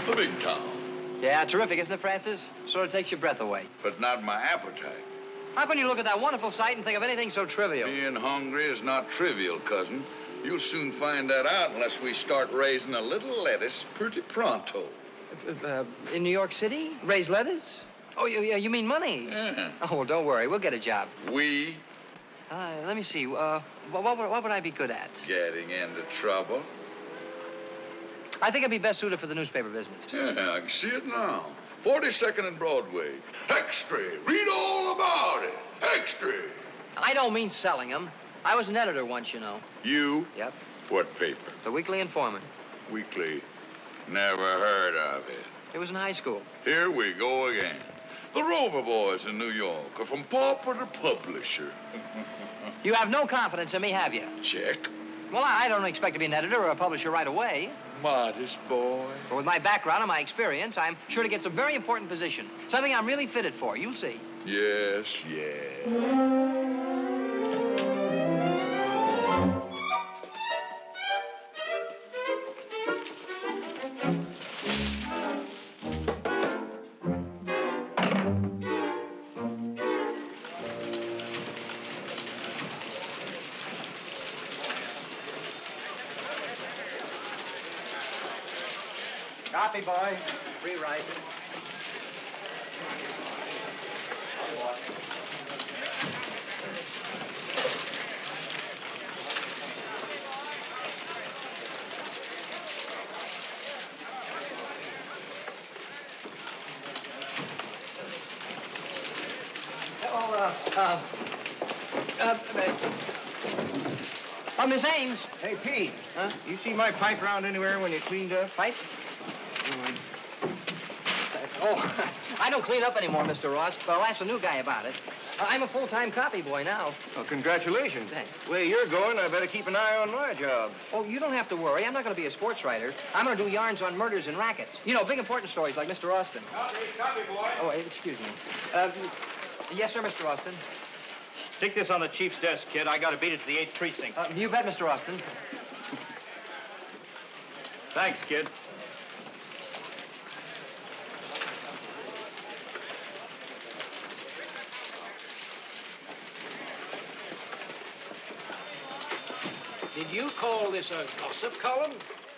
the big town. Yeah, terrific, isn't it, Francis? Sort of takes your breath away. But not my appetite. How can you look at that wonderful sight and think of anything so trivial? Being hungry is not trivial, cousin. You'll soon find that out unless we start raising a little lettuce pretty pronto. In New York City? Raise lettuce? Oh, you mean money? Yeah. Oh, well, don't worry. We'll get a job. We Let me see. What would I be good at? getting into trouble. I think I'd be best suited for the newspaper business. Yeah, I can see it now. 42nd and Broadway. Extra. Read all about it. Extra. I don't mean selling them. I was an editor once, you know. You? Yep. What paper? The Weekly Informant. Weekly. Never heard of it. It was in high school. Here we go again. The Rover Boys in New York are from pauper to publisher. You have no confidence in me, have you? Check. Well, I don't expect to be an editor or a publisher right away. Modest boy. But with my background and my experience, I'm sure to get some very important position. Something I'm really fitted for. You'll see. Yes, yes. Copy, boy. Rewrite. Miss Ames. Hey, Pete. Huh? You see my pipe round anywhere when you cleaned up? Pipe? Oh, I don't clean up anymore, Mr. Ross, but I'll ask the new guy about it. I'm a full-time copy boy now. Well, congratulations. Thanks. Way you're going, I better keep an eye on my job. Oh, you don't have to worry. I'm not going to be a sports writer. I'm going to do yarns on murders and rackets. You know, big important stories like Mr. Austin. Copy, boy. Oh, excuse me. Yes, sir, Mr. Austin. Stick this on the chief's desk, kid. I gotta beat it to the 8th precinct. You bet, Mr. Austin. Thanks, kid. Did you call this a gossip column?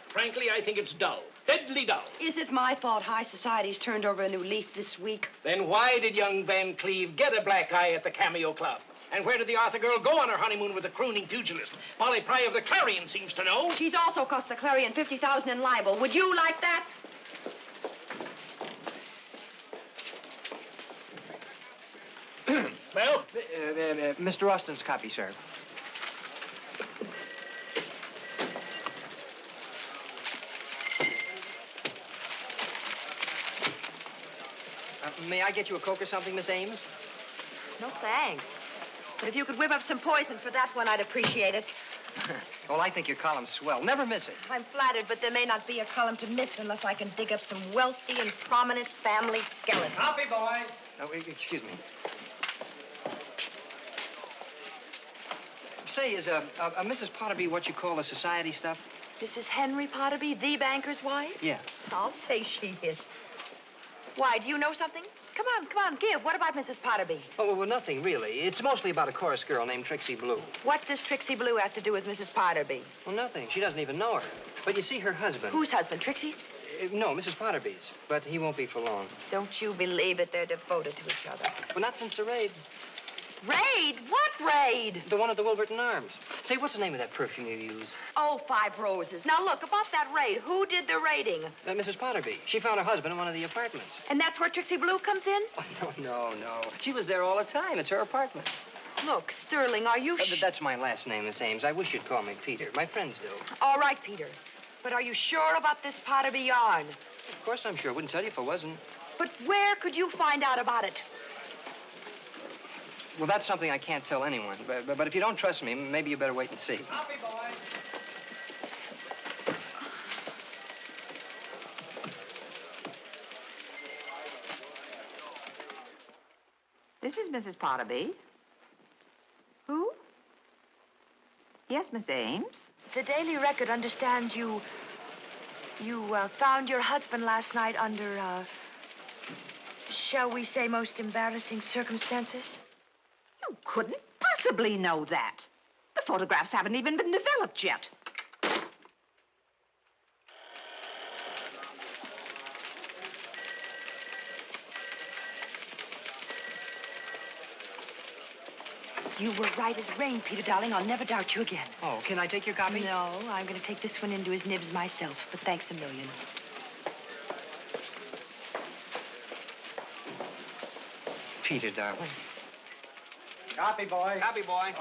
Frankly, I think it's dull. Deadly dull. Is it my fault high society's turned over a new leaf this week? Then why did young Van Cleve get a black eye at the Cameo Club? And where did the Arthur girl go on her honeymoon with the crooning pugilist? Polly Pry of the Clarion seems to know. She's also cost the Clarion $50,000 in libel. Would you like that? Well? Mr. Austin's copy, sir. May I get you a Coke or something, Miss Ames? No, thanks. But if you could whip up some poison for that one, I'd appreciate it. Well, I think your column's swell. Never miss it. I'm flattered, but there may not be a column to miss unless I can dig up some wealthy and prominent family skeletons. Copy, boy. Oh, excuse me. Say, is Mrs. Potterby what you call the society stuff? This is Henry Potterby, the banker's wife? Yeah. I'll say she is. Why, do you know something? Come on, give. What about Mrs. Potterby? Oh, well, nothing, really. It's mostly about a chorus girl named Trixie Blue. What does Trixie Blue have to do with Mrs. Potterby? Well, nothing. She doesn't even know her. But you see, her husband... Whose husband, Trixie's? No, Mrs. Potterby's. But he won't be for long. Don't you believe it? They're devoted to each other. Well, not since the raid. Raid? What raid? The one at the Wilburton Arms. Say, what's the name of that perfume you use? Oh, 5 Roses. Now, look, about that raid, who did the raiding? Mrs. Potterby. She found her husband in one of the apartments. And that's where Trixie Blue comes in? Oh, no. She was there all the time. It's her apartment. Look, Sterling, are you That's my last name, Miss Ames. I wish you'd call me Peter. My friends do. All right, Peter. But are you sure about this Potterby yarn? Of course I'm sure. Wouldn't tell you if I wasn't. But where could you find out about it? Well, that's something I can't tell anyone. But if you don't trust me, maybe you better wait and see. Copy, boy. This is Mrs. Potterby. Who? Yes, Miss Ames. The Daily Record understands you You found your husband last night under, shall we say, most embarrassing circumstances? You couldn't possibly know that. The photographs haven't even been developed yet. You were right as rain, Peter, darling. I'll never doubt you again. Oh, can I take your copy? No, I'm going to take this one into his nibs myself, but thanks a million. Peter, darling. Copy, boy. Copy, boy.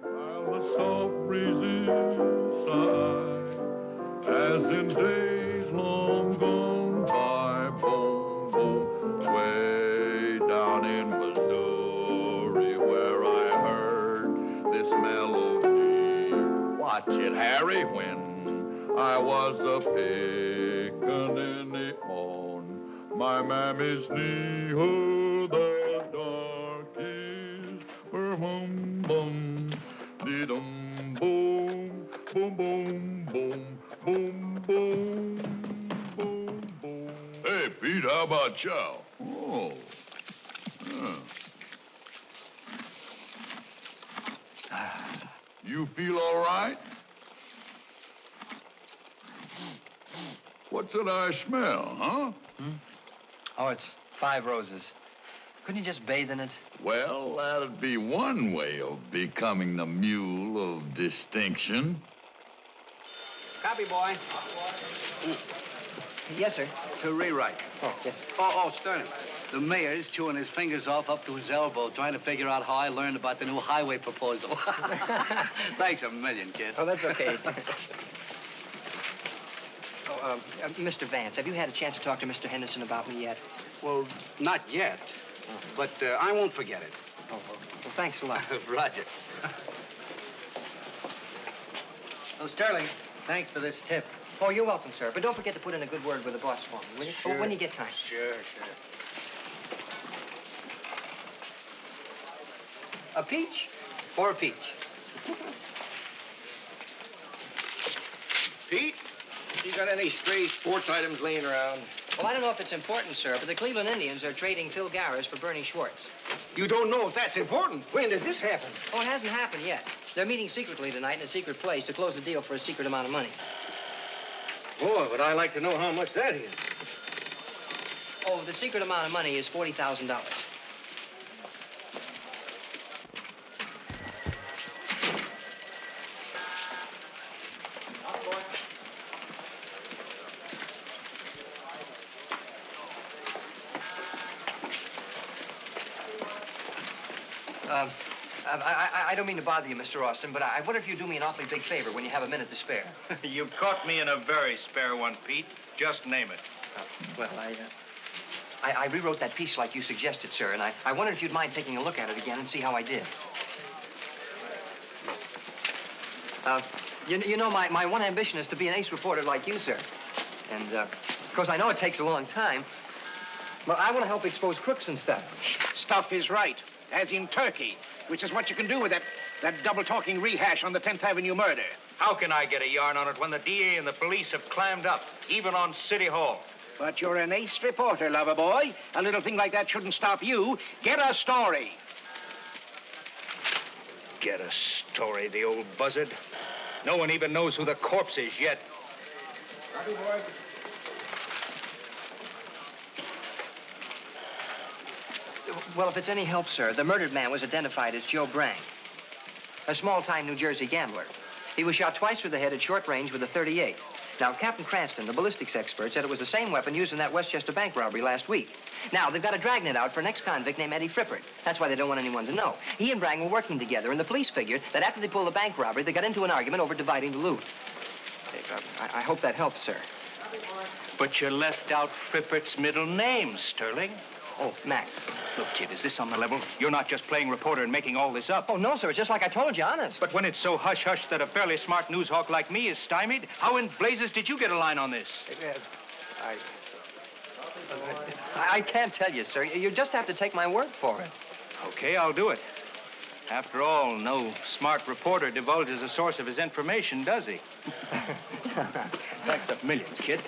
While the soft breezes sigh, as in days long gone by, boom, boom, way down in Missouri, where I heard this melody. Watch it, Harry, when I was a pickaninny on my mammy's knee, oh, the dark is boom, boom, dee-dum, boom, boom, boom, boom, boom, boom, boom, boom. Hey, Pete, how about chow? Oh. You feel all right? What's that I smell, huh? Oh, it's 5 roses. Couldn't you just bathe in it? Well, that'd be one way of becoming the mule of distinction. Copy, boy. Yes, sir. To rewrite. Oh, yes. Oh, Sterling. The mayor's chewing his fingers off up to his elbow, trying to figure out how I learned about the new highway proposal. Thanks a million, kid. Oh, that's okay. Mr. Vance, have you had a chance to talk to Mr. Henderson about me yet? Well, not yet. But I won't forget it. Oh, well, thanks a lot. Roger. Oh, Sterling, thanks for this tip. Oh, you're welcome, sir. But don't forget to put in a good word with the boss for me, will you? Sure. Oh, when you get time. Sure. A peach or a peach? Pete, you got any stray sports items laying around? Well, I don't know if it's important, sir, but the Cleveland Indians are trading Phil Garris for Bernie Schwartz. You don't know if that's important. When did this happen? Oh, it hasn't happened yet. They're meeting secretly tonight in a secret place to close the deal for a secret amount of money. Boy, would I like to know how much that is. Oh, the secret amount of money is $40,000. I don't mean to bother you, Mr. Austin, but I wonder if you'd do me an awfully big favor when you have a minute to spare. You've caught me in a very spare one, Pete. Just name it. Well, I rewrote that piece like you suggested, sir, and I wondered if you'd mind taking a look at it again and see how I did. You know, my one ambition is to be an ace reporter like you, sir. And, of course, I know it takes a long time, but I want to help expose crooks and stuff. Stuff is right, as in Turkey, which is what you can do with that double-talking rehash on the 10th Avenue murder. How can I get a yarn on it when the DA and the police have clammed up, even on City Hall? But you're an ace reporter, lover boy. A little thing like that shouldn't stop you. Get a story. Get a story, the old buzzard. No one even knows who the corpse is yet. Well, if it's any help, sir, the murdered man was identified as Joe Brang, a small-time New Jersey gambler. He was shot twice through the head at short range with a .38. Now, Captain Cranston, the ballistics expert, said it was the same weapon used in that Westchester bank robbery last week. Now, they've got a dragnet out for an ex-convict named Eddie Frippert. That's why they don't want anyone to know. He and Brang were working together, and the police figured that after they pulled the bank robbery, they got into an argument over dividing the loot. I hope that helps, sir. But you left out Frippert's middle name, Sterling. Oh, Max. Look, kid, is this on the level? You're not just playing reporter and making all this up. Oh, no, sir. It's just like I told you, honest. But when it's so hush-hush that a fairly smart news hawk like me is stymied, how in blazes did you get a line on this? I can't tell you, sir. You just have to take my word for it. Okay, I'll do it. After all, no smart reporter divulges the source of his information, does he? Thanks a million, kid.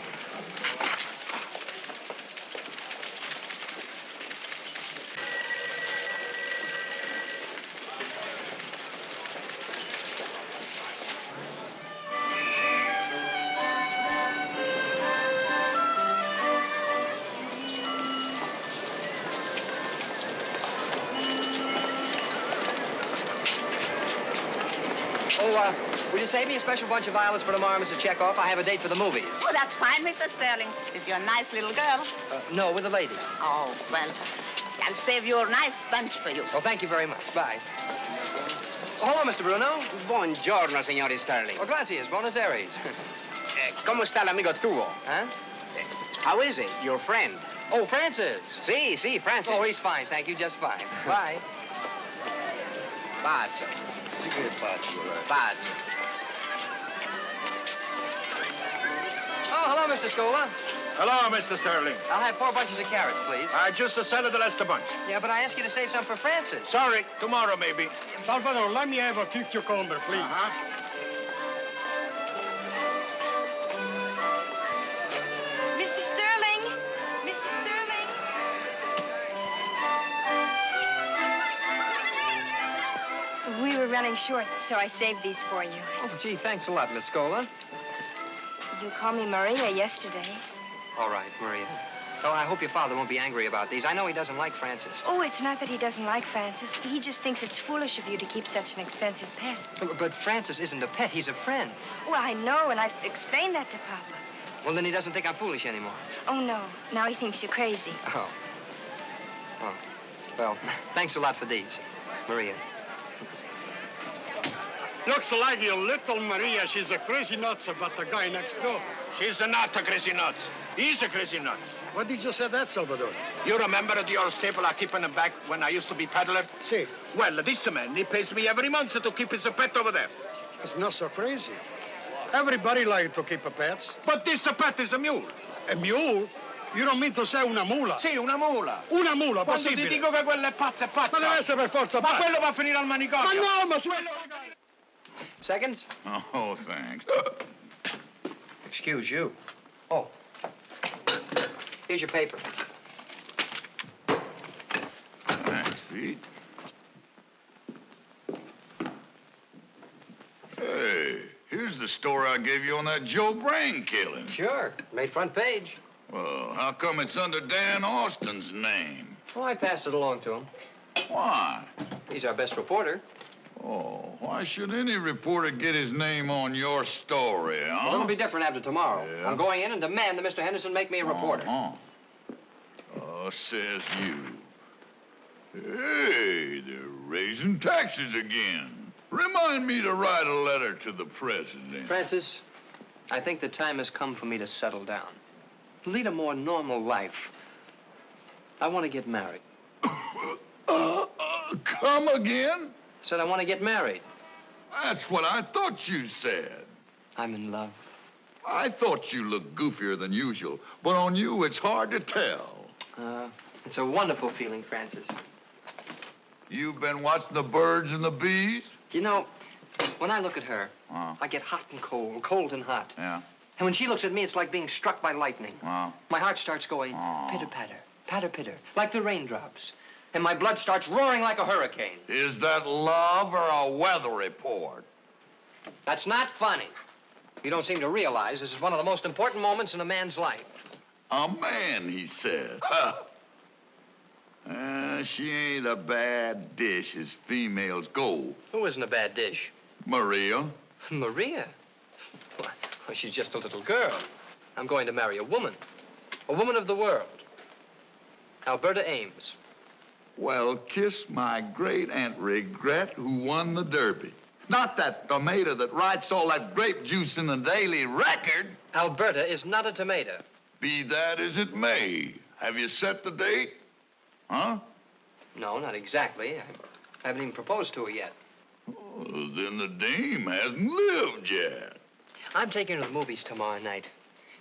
Will you save me a special bunch of violets for tomorrow, Mrs. Chekhov? I have a date for the movies. Oh, that's fine, Mr. Sterling. Is your nice little girl? No, with a lady. Oh, well, I'll save you a nice bunch for you. Well, thank you very much. Bye. Oh, hello, Mr. Bruno. Buongiorno, signor Sterling. Oh, gracias. Buenos Aires. ¿Cómo está el amigo tuo? Huh? How is it, your friend? Oh, Francis. Sí, Francis. Oh, he's fine. Thank you. Just fine. Bye. Pazzo. See you, Pazzo. Pazzo. Oh, hello, Mr. Scola. Hello, Mr. Sterling. I'll have 4 bunches of carrots, please. Just a set of the Lester bunch. Yeah, but I asked you to save some for Francis. Sorry, tomorrow maybe. Salvador, let me have a few cucumber, please. Mr. Sterling! Mr. Sterling! We were running short, so I saved these for you. Oh, gee, thanks a lot, Miss Scola. You called me Maria yesterday. All right, Maria. Oh, I hope your father won't be angry about these. I know he doesn't like Francis. Oh, it's not that he doesn't like Francis. He just thinks it's foolish of you to keep such an expensive pet. But Francis isn't a pet. He's a friend. Well, I know, and I've explained that to Papa. Well, then he doesn't think I'm foolish anymore. Oh, no. Now he thinks you're crazy. Oh. Oh. Well, thanks a lot for these, Maria. Looks like your little Maria, she's a crazy nuts about the guy next door. She's not a crazy nuts. He's a crazy nuts. What did you say that, Salvador? You remember the old staple I keep in the back when I used to be peddler? See, Well, this man, he pays me every month to keep his pet over there. it's not so crazy. Everybody likes to keep a pets. But this pet is a mule. A mule? You don't mean to say una mula? Sì, una mula. Una mula, Quando possibile. ti dico che quella è pazza, è pazza. Ma deve essere per forza Ma pazza. quello va a finire al Ma manicomio. no, ma Seconds? Oh, thanks. Excuse you. Oh. Here's your paper. Thanks, Pete. Hey, here's the story I gave you on that Joe Brain killing. Sure. Made front page. Well, how come it's under Dan Austin's name? Well, I passed it along to him. Why? He's our best reporter. Oh, why should any reporter get his name on your story, huh? Well, it'll be different after tomorrow. Yeah? I'm going in and demand that Mr. Henderson make me a reporter. Oh, says you. Hey, they're raising taxes again. Remind me to write a letter to the president. Francis, I think the time has come for me to settle down. Lead a more normal life. I want to get married. Come again? Said I want to get married. That's what I thought you said. I'm in love. I thought you looked goofier than usual, but on you, it's hard to tell. It's a wonderful feeling, Francis. You've been watching the birds and the bees? You know, when I look at her, Oh. I get hot and cold, cold and hot. Yeah. And when she looks at me, it's like being struck by lightning. Oh. My heart starts going Oh. pitter-patter, patter-pitter, like the raindrops. And my blood starts roaring like a hurricane. Is that love or a weather report? That's not funny. You don't seem to realize this is one of the most important moments in a man's life. A man, he said. She ain't a bad dish as females go. Who isn't a bad dish? Maria. Maria? Why, she's just a little girl. I'm going to marry a woman of the world. Alberta Ames. Well, kiss my great Aunt Regret who won the Derby. Not that tomato that writes all that grape juice in the Daily Record. Alberta is not a tomato. Be that as it may, have you set the date? Huh? No, not exactly. I haven't even proposed to her yet. Oh, then the dame hasn't lived yet. I'm taking her to the movies tomorrow night.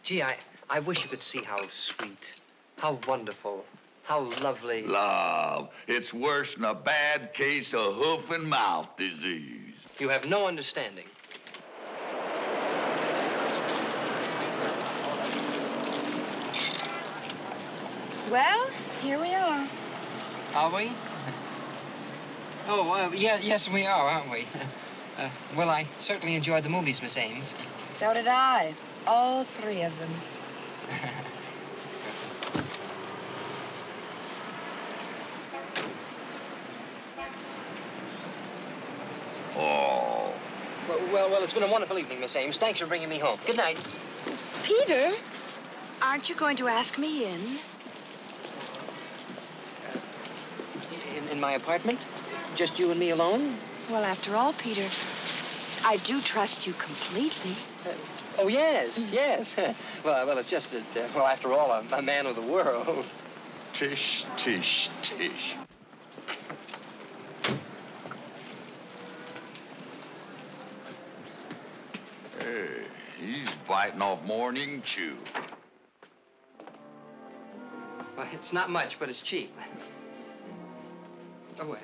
Gee, I wish you could see how sweet, how wonderful, How lovely. Love. It's worse than a bad case of hoof and mouth disease. You have no understanding. Well, here we are. Are we? Oh, yes, we are, aren't we? Well, I certainly enjoyed the movies, Miss Ames. So did I. All 3 of them. Oh. Well, it's been a wonderful evening, Miss Ames. Thanks for bringing me home. Good night. Peter, aren't you going to ask me in? In my apartment? Just you and me alone? Well, after all, Peter, I do trust you completely. Oh, yes, yes. Well, it's just that, after all, I'm a man of the world. Tish, tish, tish. Hey, he's biting off more than he can chew. Well, it's not much, but it's cheap. Oh, well.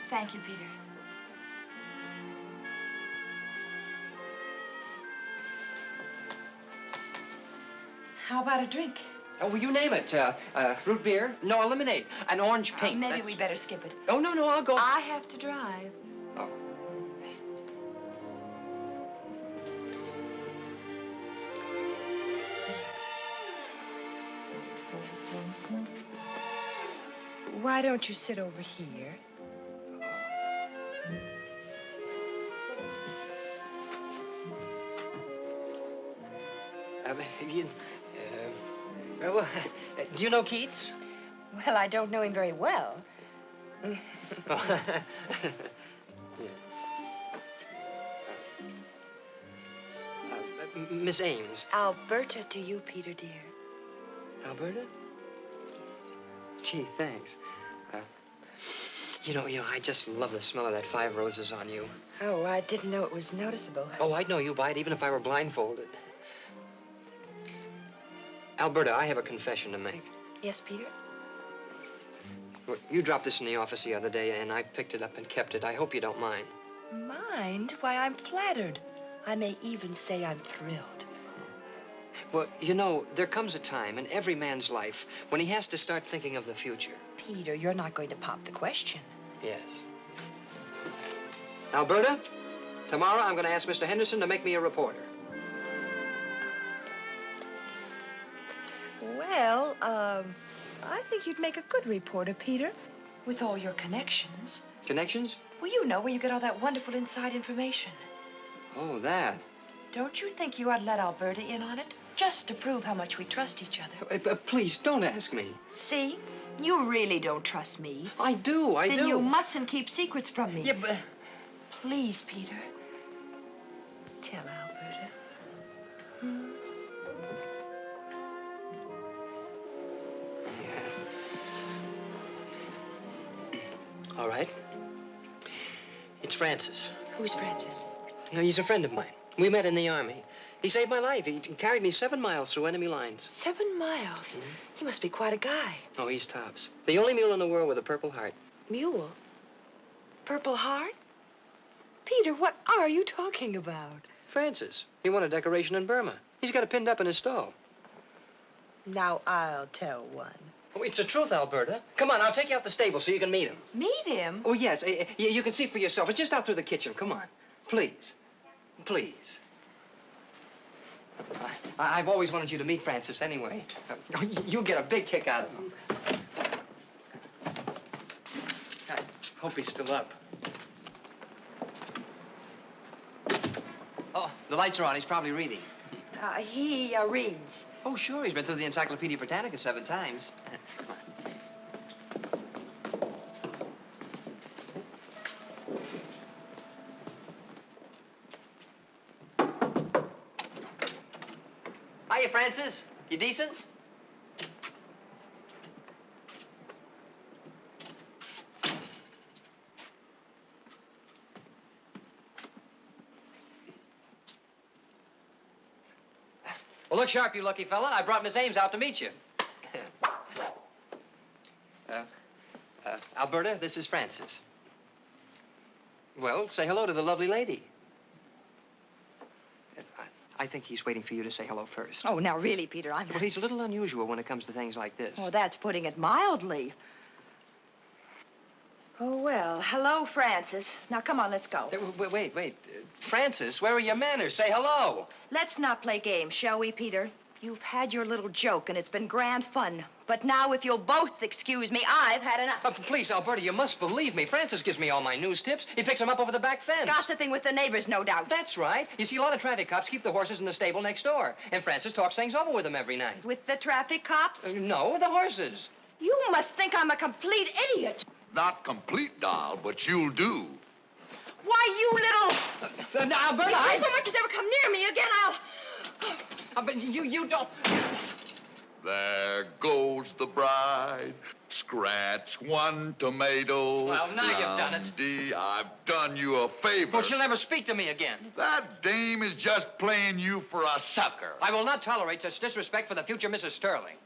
Thank you, Peter. How about a drink? Oh, well, you name it. Root beer, no lemonade, an orange pink. Maybe we better skip it. Oh, no, I'll go. I have to drive. Oh. Why don't you sit over here? Do you know Keats? Well, I don't know him very well. Miss Ames. Alberta to you, Peter, dear. Alberta? Gee, thanks. You know, I just love the smell of that 5 roses on you. Oh, I didn't know it was noticeable. Oh, I'd know you by it even if I were blindfolded. Alberta, I have a confession to make. Yes, Peter? Well, you dropped this in the office the other day, and I picked it up and kept it. I hope you don't mind. Mind? Why, I'm flattered. I may even say I'm thrilled. Well, you know, there comes a time in every man's life when he has to start thinking of the future. Peter, you're not going to pop the question. Yes. Alberta, tomorrow I'm going to ask Mr. Henderson to make me a reporter. Well, I think you'd make a good reporter, Peter, with all your connections. Connections? Well, you know where you get all that wonderful inside information. Oh, that. Don't you think you ought to let Alberta in on it? Just to prove how much we trust each other. Please, don't ask me. See? You really don't trust me. I do. Then you mustn't keep secrets from me. Yeah, but... Please, Peter. Tell Alberta. All right. It's Francis. Who's Francis? No, he's a friend of mine. We met in the Army. He saved my life. He carried me 7 miles through enemy lines. 7 miles? Mm-hmm. He must be quite a guy. Oh, he's tops. The only mule in the world with a Purple Heart. Mule? Purple Heart? Peter, what are you talking about? Francis. He won a decoration in Burma. He's got it pinned up in his stall. Now, I'll tell one. Oh, it's the truth, Alberta. Come on, I'll take you out the stable so you can meet him. Meet him? Oh, yes. You can see for yourself. It's just out through the kitchen. Come on. Please. Please. I've always wanted you to meet Francis anyway. You'll get a big kick out of him. I hope he's still up. Oh, the lights are on. He's probably reading. He reads. Oh, sure. He's been through the Encyclopedia Britannica 7 times. Hiya, Francis. You decent? Well, look sharp, you lucky fella. I brought Miss Ames out to meet you. Alberta, this is Francis. Well, say hello to the lovely lady. I think he's waiting for you to say hello first. Oh, now, really, Peter, I'm... Well, he's a little unusual when it comes to things like this. Oh, that's putting it mildly. Oh, well, hello, Francis. Now, come on, let's go. Wait. Francis, where are your manners? Say hello. Let's not play games, shall we, Peter? You've had your little joke, and it's been grand fun. But now, if you'll both excuse me, I've had enough. Please, Alberta, you must believe me. Francis gives me all my news tips. He picks them up over the back fence. Gossiping with the neighbors, no doubt. That's right. You see, a lot of traffic cops keep the horses in the stable next door. And Francis talks things over with them every night. With the traffic cops? No, the horses. You must think I'm a complete idiot. Not complete, doll, but you'll do. Why, you little... Alberta, If so much as ever come near me again, I'll... But you don't... There goes the bride. Scratch one tomato. Well, now you've done it. Blondie, I've done you a favor. Well, she'll never speak to me again. That dame is just playing you for a sucker. I will not tolerate such disrespect for the future Mrs. Sterling.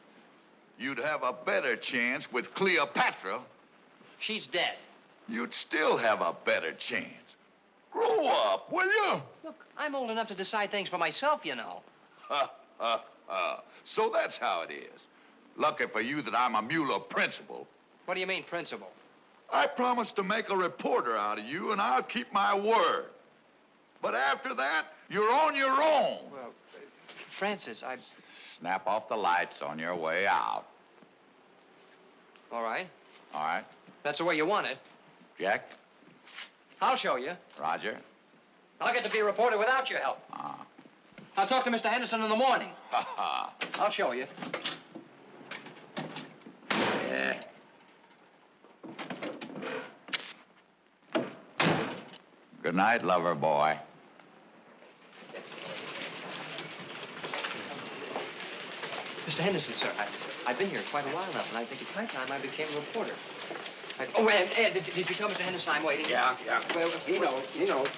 You'd have a better chance with Cleopatra. She's dead. You'd still have a better chance. Grow up, will you? Look, I'm old enough to decide things for myself, you know. Ha, ha, ha. So that's how it is. Lucky for you that I'm a Mueller principal. What do you mean, principal? I promised to make a reporter out of you, and I'll keep my word. But after that, you're on your own. Well, Francis, Snap off the lights on your way out. All right. All right? That's the way you want it. Jack? I'll show you. Roger? I'll get to be a reporter without your help. I'll talk to Mr. Henderson in the morning. Ha ha. I'll show you. Yeah. Good night, lover boy. Mr. Henderson, sir, I've been here quite a while now, and I think it's high time I became a reporter. Oh, Ed, did you tell Mr. Henderson I'm waiting? Yeah. Well, He knows.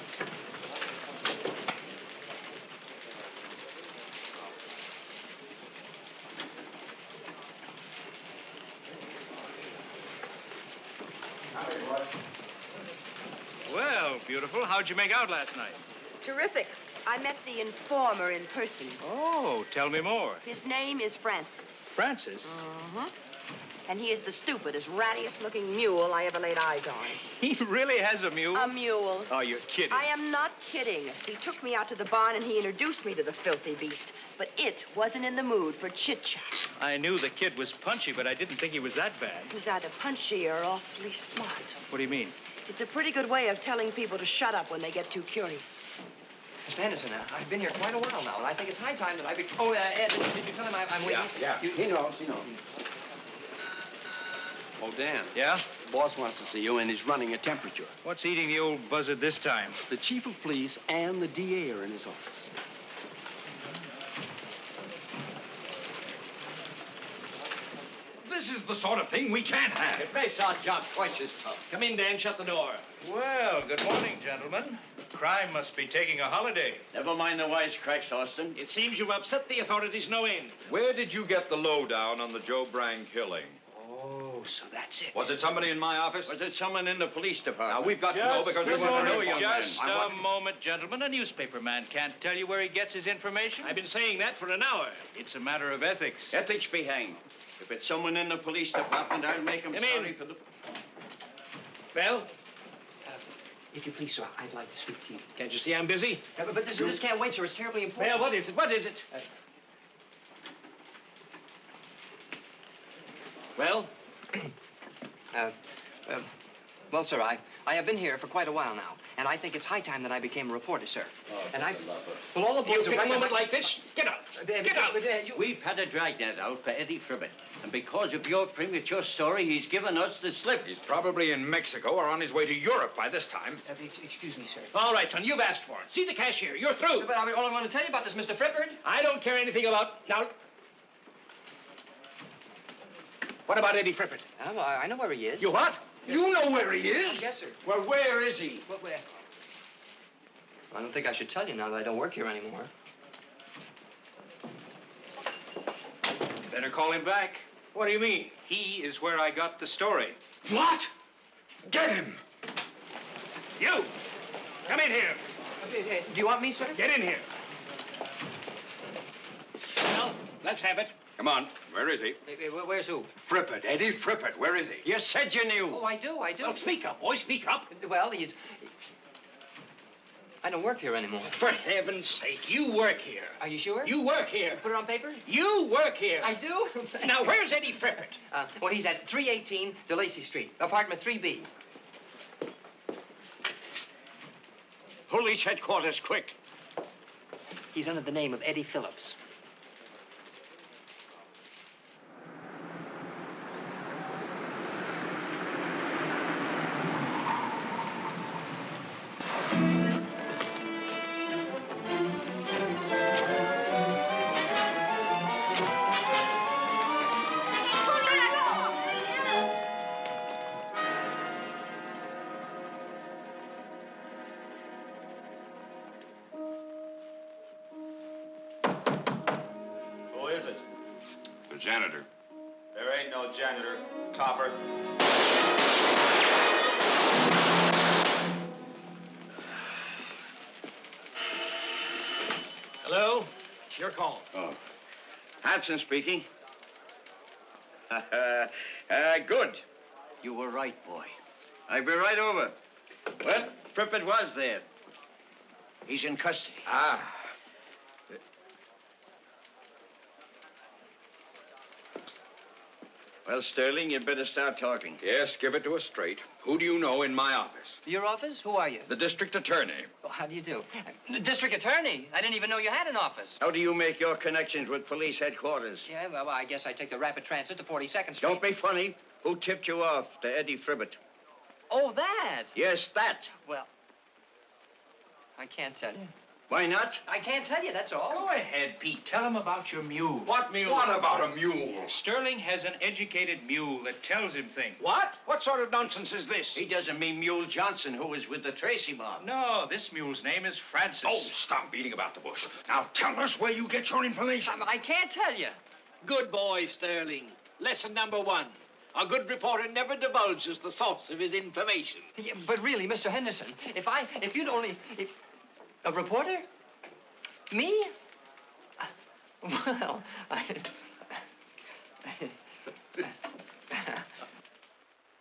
Well, beautiful, how'd you make out last night? Terrific. I met the informer in person. Oh, tell me more. His name is Francis. Francis? Uh-huh. And he is the stupidest, rattiest-looking mule I ever laid eyes on. He really has a mule? A mule. Oh, you're kidding. I am not kidding. He took me out to the barn and he introduced me to the filthy beast. But it wasn't in the mood for chit-chat. I knew the kid was punchy, but I didn't think he was that bad. He was either punchy or awfully smart. What do you mean? It's a pretty good way of telling people to shut up when they get too curious. Mr. Henderson, I've been here quite a while now, and I think it's high time that I be... Oh, Ed, did you tell him I'm waiting? Yeah. He knows. Oh, Dan. Yeah? The boss wants to see you, and he's running a temperature. What's eating the old buzzard this time? The chief of police and the DA are in his office. This is the sort of thing we can't have. It makes our job twice as tough. Come in, Dan. Shut the door. Well, good morning, gentlemen. Crime must be taking a holiday. Never mind the wisecracks, Austin. It seems you've upset the authorities no end. Where did you get the lowdown on the Joe Brang killing? Oh, so that's it. Was it somebody in my office? Was it someone in the police department? Now, we've got to know because we want to know, young man. Just a moment, gentlemen. A newspaper man can't tell you where he gets his information. I've been saying that for an hour. It's a matter of ethics. Ethics be hanged. If it's someone in the police department, I'll make him Come sorry in. for the... Well, If you please, sir, I'd like to speak to you. can't you see I'm busy? But this can't wait, sir. It's terribly important. Well, what is it? What is it? Well? Well, sir, I have been here for quite a while now, and I think it's high time that I became a reporter, sir. And I... Well, all the You books are pick a right... moment like this? Get out. Get out. We've had a dragnet out for Eddie Fribbit. And because of your premature story, he's given us the slip. He's probably in Mexico or on his way to Europe by this time. Excuse me, sir. All right, son, you've asked for it. See the cashier. You're through. But all I want to tell you about this, Mr. Frippard. I don't care anything about... Now... What about Eddie Frippert? Well, I know where he is. You what? You know where he is? Yes, sir. Well, where is he? Well, where? I don't think I should tell you now that I don't work here anymore. Better call him back. What do you mean? He is where I got the story. What? Get him! You! Come in here. Do you want me, sir? Get in here. Well, let's have it. Come on. Where is he? Where's who? Frippert, Eddie Frippert. Where is he? You said you knew. Oh, I do. Well, speak up, boy, speak up. Well, I don't work here anymore. For heaven's sake, you work here. Are you sure? You work here. Put it on paper? You work here. I do? Now, where's Eddie Frippert? Well, he's at 318 DeLacy Street, apartment 3B. Police headquarters, quick. He's under the name of Eddie Phillips. The janitor. There ain't no janitor, copper. Hello? Your call. Oh. Hanson speaking. Good. You were right, boy. I'll be right over. Well, Frippert was there. He's in custody. Ah. Well, Sterling, you'd better start talking. Yes, give it to us straight. Who do you know in my office? Your office? Who are you? The district attorney. Oh, how do you do? The district attorney? I didn't even know you had an office. How do you make your connections with police headquarters? Yeah, well, I guess I take the rapid transit to 42nd Street. Don't be funny. Who tipped you off to Eddie Frippert? Oh, that? Yes, that. Well, I can't tell you. Why not? I can't tell you, that's all. Go ahead, Pete. Tell him about your mule. What mule? What about a mule? Sterling has an educated mule that tells him things. What? What sort of nonsense is this? He doesn't mean Mule Johnson, who was with the Tracy mob. No, this mule's name is Francis. Oh, stop beating about the bush. Now tell us where you get your information. I can't tell you. Good boy, Sterling. Lesson number 1. A good reporter never divulges the source of his information. Yeah, but really, Mr. Henderson, if you'd only... A reporter? Me? Well,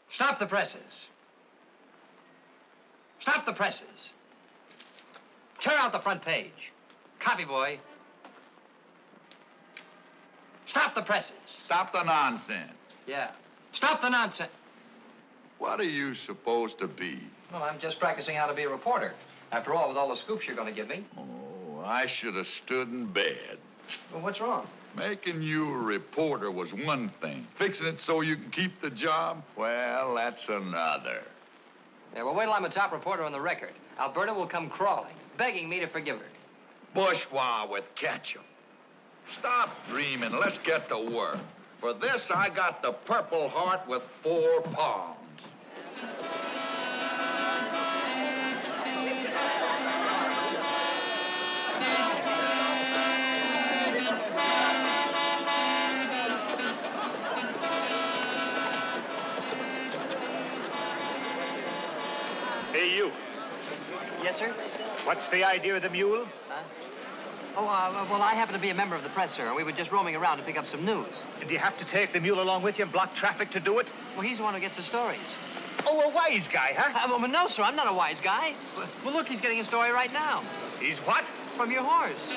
Stop the presses. Stop the presses. Tear out the front page. Copy, boy. Stop the presses. Stop the nonsense. Yeah. Stop the nonsense. What are you supposed to be? Well, I'm just practicing how to be a reporter. After all, with all the scoops you're going to give me. Oh, I should have stood in bed. Well, what's wrong? Making you a reporter was one thing. Fixing it so you can keep the job, well, that's another. Yeah, well, wait till I'm a top reporter on the record. Alberta will come crawling, begging me to forgive her. Bourgeois with ketchup. Stop dreaming. Let's get to work. For this, I got the Purple Heart with 4 palms. Hey, you. Yes, sir? What's the idea of the mule? Well, I happen to be a member of the press, sir. We were just roaming around to pick up some news. Do you have to take the mule along with you and block traffic to do it? Well, he's the one who gets the stories. Oh, a wise guy, huh? Well, no, sir, I'm not a wise guy. Well, look, he's getting a story right now. He's what? From your horse.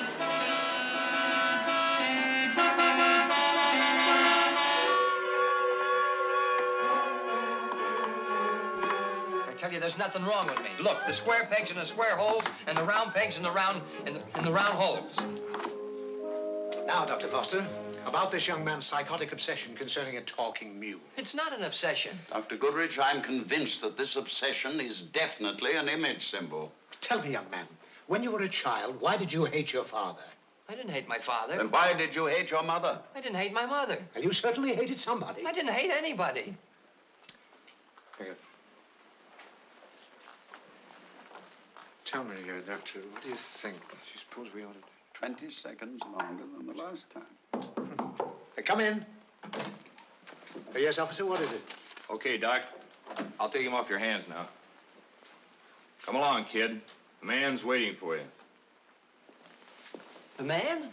I tell you, there's nothing wrong with me. Look, the square pegs in the square holes, and the round pegs in the round holes. Now, Dr. Foster, about this young man's psychotic obsession concerning a talking mule. It's not an obsession. Dr. Goodrich, I'm convinced that this obsession is definitely an image symbol. Tell me, young man, when you were a child, why did you hate your father? I didn't hate my father. Then why did you hate your mother? I didn't hate my mother. Well, you certainly hated somebody. I didn't hate anybody. Here. Tell me, Doctor, what do you think? Do you suppose we ought to... 20 seconds longer than the last time. Come in. Yes, officer, what is it? Okay, Doc. I'll take him off your hands now. Come along, kid. The man's waiting for you. The man?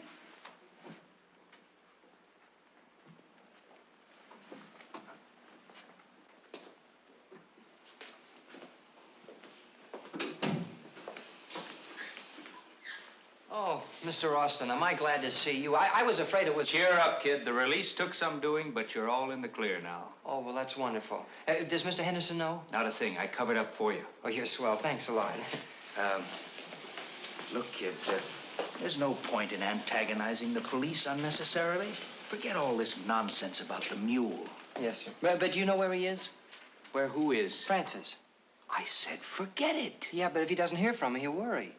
Oh, Mr. Austin, am I glad to see you? I was afraid it was... Cheer up, kid. The release took some doing, but you're all in the clear now. Oh, well, that's wonderful. Does Mr. Henderson know? Not a thing. I covered up for you. Oh, you're swell. Thanks a lot. Look, kid, there's no point in antagonizing the police unnecessarily. Forget all this nonsense about the mule. Yes, sir. But you know where he is? Where who is? Francis. I said forget it. Yeah, but if he doesn't hear from me, he'll worry.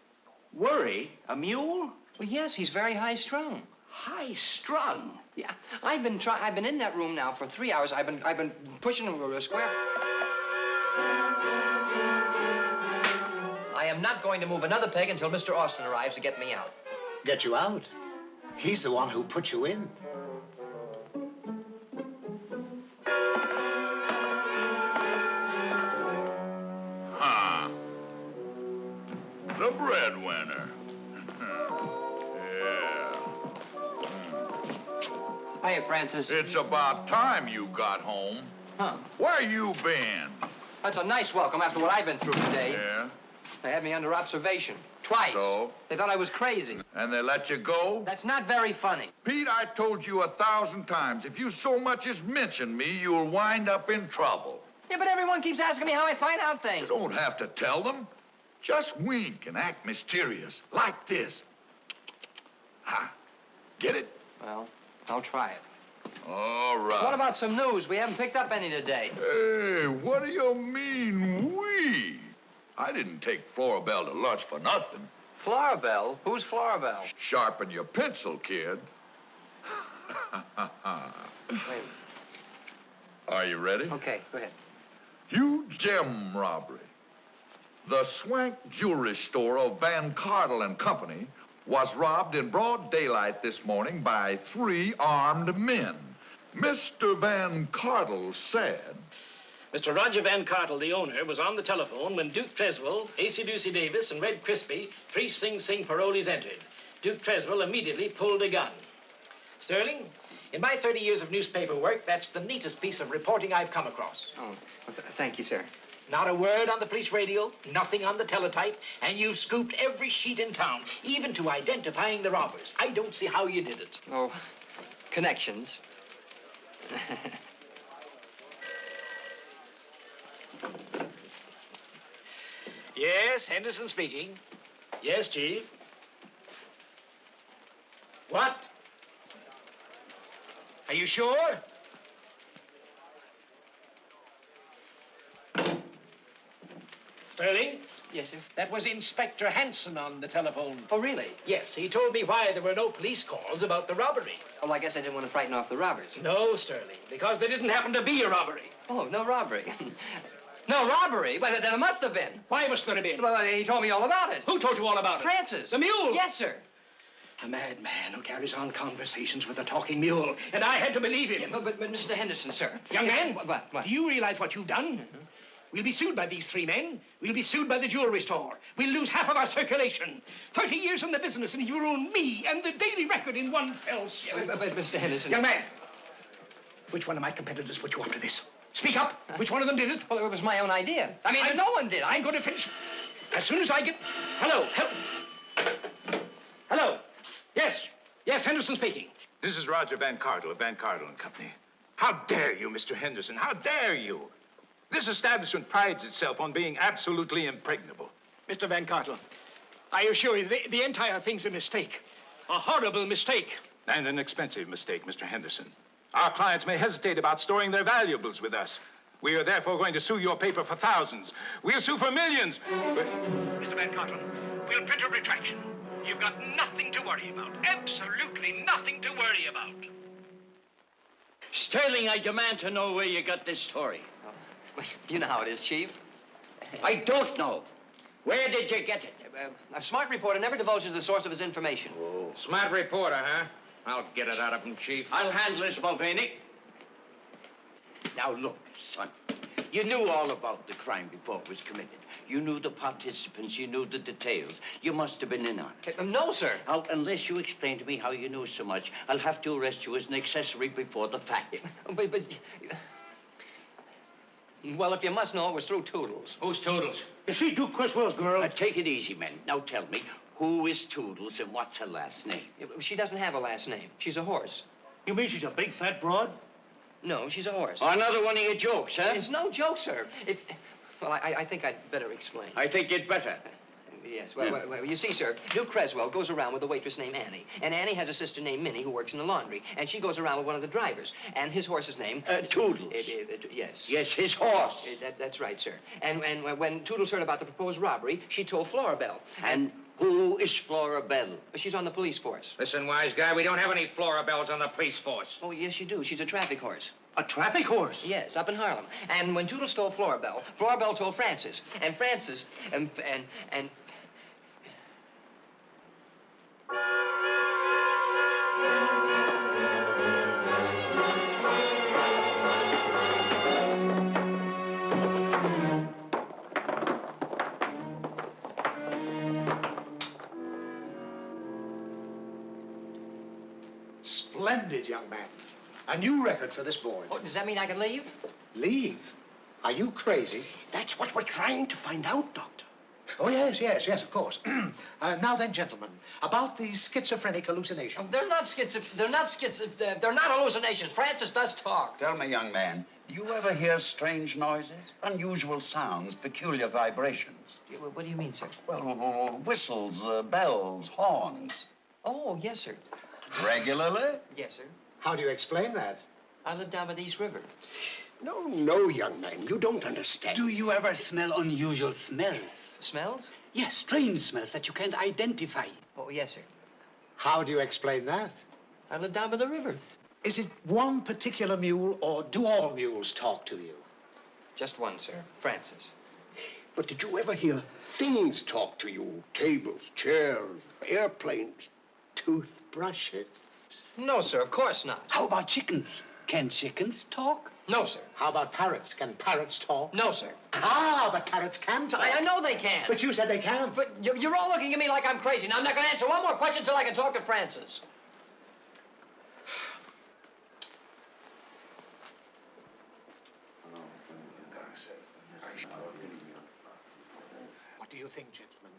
Worry? A mule? Well, yes, he's very high-strung. High-strung? Yeah, I've been in that room now for 3 hours. I've been pushing a square... I am not going to move another peg until Mr. Austin arrives to get me out. Get you out? He's the one who put you in. Huh. The breadwinner. Yeah. Hiya, Francis. It's about time you got home. Huh. Where you been? That's a nice welcome after what I've been through today. Yeah? They had me under observation. Twice. So? They thought I was crazy. And they let you go? That's not very funny. Pete, I told you 1,000 times, if you so much as mention me, you'll wind up in trouble. Yeah, but everyone keeps asking me how I find out things. You don't have to tell them. Just wink and act mysterious, like this. Ha. Get it? Well, I'll try it. All right. What about some news? We haven't picked up any today. Hey, what do you mean, we? I didn't take Florabelle to lunch for nothing. Florabelle? Who's Florabelle? Sharpen your pencil, kid. Wait. Are you ready? Okay, go ahead. Huge gem robbery. The Swank Jewelry Store of Van Cardle and Company was robbed in broad daylight this morning by 3 armed men. Mr. Van Cardle said... Mr. Roger Van Cartle, the owner, was on the telephone when Duke Treswell, A.C. Ducey Davis, and Red Crispy, 3 Sing Sing parolees entered. Duke Treswell immediately pulled a gun. Sterling, in my 30 years of newspaper work, that's the neatest piece of reporting I've come across. Oh, well, thank you, sir. Not a word on the police radio, nothing on the teletype, and you've scooped every sheet in town, even to identifying the robbers. I don't see how you did it. Oh, connections. Yes, Henderson speaking. Yes, Chief. What? Are you sure? Sterling? Yes, sir. That was Inspector Hanson on the telephone. Oh, really? Yes, he told me why there were no police calls about the robbery. Well, I guess I didn't want to frighten off the robbers. No, Sterling, because there didn't happen to be a robbery. Oh, no robbery. No robbery? Well, there must have been. Why must there have been? Well, he told me all about it. Who told you all about it? Francis. The mule? Yes, sir. A madman who carries on conversations with a talking mule. And I had to believe him. Yeah, but Mr. Henderson, sir. Young man, What? Do you realize what you've done? We'll be sued by these 3 men. We'll be sued by the jewelry store. We'll lose half of our circulation. 30 years in the business, and you ruin me and the Daily Record in one fell swoop. Yeah, but Mr. Henderson... Young man, which one of my competitors put you up to this? Speak up. Which one of them did it? Well, it was my own idea. I mean, no one did. I'm going to finish. As soon as I get... Hello. Hello. Yes, Henderson speaking. This is Roger Van Cardle of Van Cardle and Company. How dare you, Mr. Henderson? How dare you? This establishment prides itself on being absolutely impregnable. Mr. Van Cartle, I assure you, the entire thing's a mistake. A horrible mistake. And an expensive mistake, Mr. Henderson. Our clients may hesitate about storing their valuables with us. We are therefore going to sue your paper for thousands. We'll sue for millions. But... Mr. Van Cartle, we'll print a retraction. You've got nothing to worry about. Absolutely nothing to worry about. Sterling, I demand to know where you got this story. You know how it is, Chief. I don't know. Where did you get it? A smart reporter never divulges the source of his information. Smart reporter, huh? I'll get it out of him, Chief. I'll handle this, Mulvaney. Now, look, son. You knew all about the crime before it was committed. You knew the participants. You knew the details. You must have been in on it. No, sir. Now, unless you explain to me how you knew so much, I'll have to arrest you as an accessory before the fact. But... Well, if you must know, it was through Toodles. Who's Toodles? Is she Duke Criswell's girl? Take it easy, men. Now tell me, who is Toodles and what's her last name? She doesn't have a last name. She's a horse. You mean she's a big, fat broad? No, she's a horse. Another one of your jokes, huh? It's no joke, sir. Well, I think I'd better explain. I think you'd better. Yes, well, you see, sir, Duke Creswell goes around with a waitress named Annie. And Annie has a sister named Minnie who works in the laundry. And she goes around with one of the drivers. And his horse's name... Toodles. Yes. Yes, his horse. That's right, sir. And when Toodles heard about the proposed robbery, she told Florabelle. And who is Florabelle? She's on the police force. Listen, wise guy, we don't have any Florabelles on the police force. Oh, yes, you do. She's a traffic horse. A traffic horse? Yes, up in Harlem. And when Toodles told Florabelle, Florabelle told Francis. And Francis... and... Splendid, young man. A new record for this board. Oh, does that mean I can leave? Leave? Are you crazy? That's what we're trying to find out, Doctor. Oh, yes, of course. Now then, gentlemen, about these schizophrenic hallucinations. They're not hallucinations. Francis does talk. Tell me, young man, do you ever hear strange noises? Unusual sounds, peculiar vibrations? What do you mean, sir? Well, whistles, bells, horns. Oh, yes, sir. Regularly? Yes, sir. How do you explain that? I live down by the East River. No, young man. You don't understand. Do you ever smell unusual smells? Smells? Yes, strange smells that you can't identify. Oh, yes, sir. How do you explain that? I live down by the river. Is it one particular mule, or do all mules talk to you? Just one, sir. Francis. But did you ever hear things talk to you? Tables, chairs, airplanes, toothbrushes? No, sir, of course not. How about chickens? Can chickens talk? No, sir. How about parrots? Can parrots talk? No, sir. Ah, but parrots can talk. I know they can. But you said they can't. But you're all looking at me like I'm crazy. Now, I'm not going to answer one more question until I can talk to Francis. What do you think, gentlemen?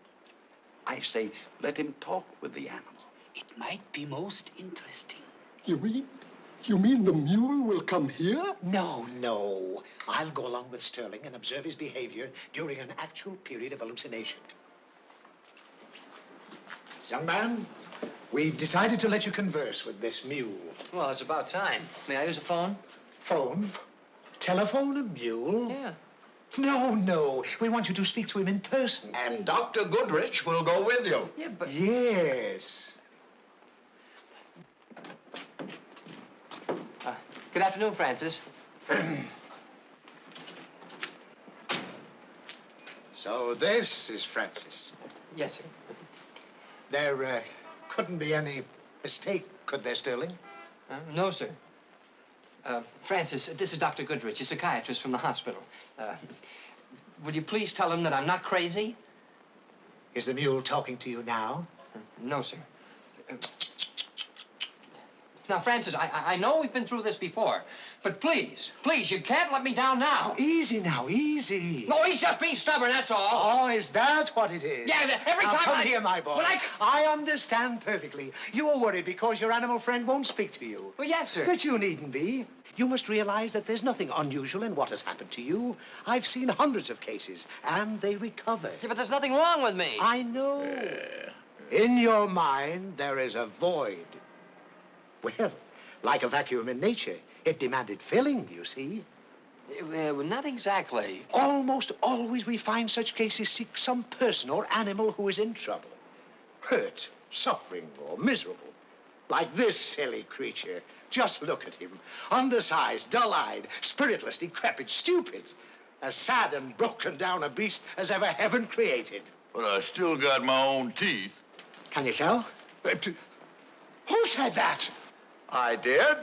I say, let him talk with the animal. It might be most interesting. You mean the mule will come here? No. I'll go along with Sterling and observe his behavior during an actual period of hallucination. Young man, we've decided to let you converse with this mule. Well, it's about time. May I use a phone? Phone? Telephone a mule? Yeah. No. We want you to speak to him in person. And Dr. Goodrich will go with you. Yeah, but... Yes. Good afternoon, Francis. So this is Francis. Yes, sir. There couldn't be any mistake, could there, Sterling? No, sir. Francis, this is Dr. Goodrich, a psychiatrist from the hospital. Would you please tell him that I'm not crazy? Is the mule talking to you now? No, sir. Now, Francis, I know we've been through this before, but please, you can't let me down now. Easy now, easy. No, he's just being stubborn, that's all. Oh, is that what it is? Yeah, every now, time come here, my boy. I understand perfectly. You are worried because your animal friend won't speak to you. Well, yes, sir. But you needn't be. You must realize that there's nothing unusual in what has happened to you. I've seen hundreds of cases, and they recover. Yeah, but there's nothing wrong with me. I know. In your mind, there is a void. Well, like a vacuum in nature, it demanded filling, you see. Well, not exactly. Almost always we find such cases seek some person or animal who is in trouble. Hurt, suffering, or miserable. Like this silly creature. Just look at him. Undersized, dull-eyed, spiritless, decrepit, stupid. As sad and broken down a beast as ever heaven created. But I still got my own teeth. Can you tell? Who said that? I did.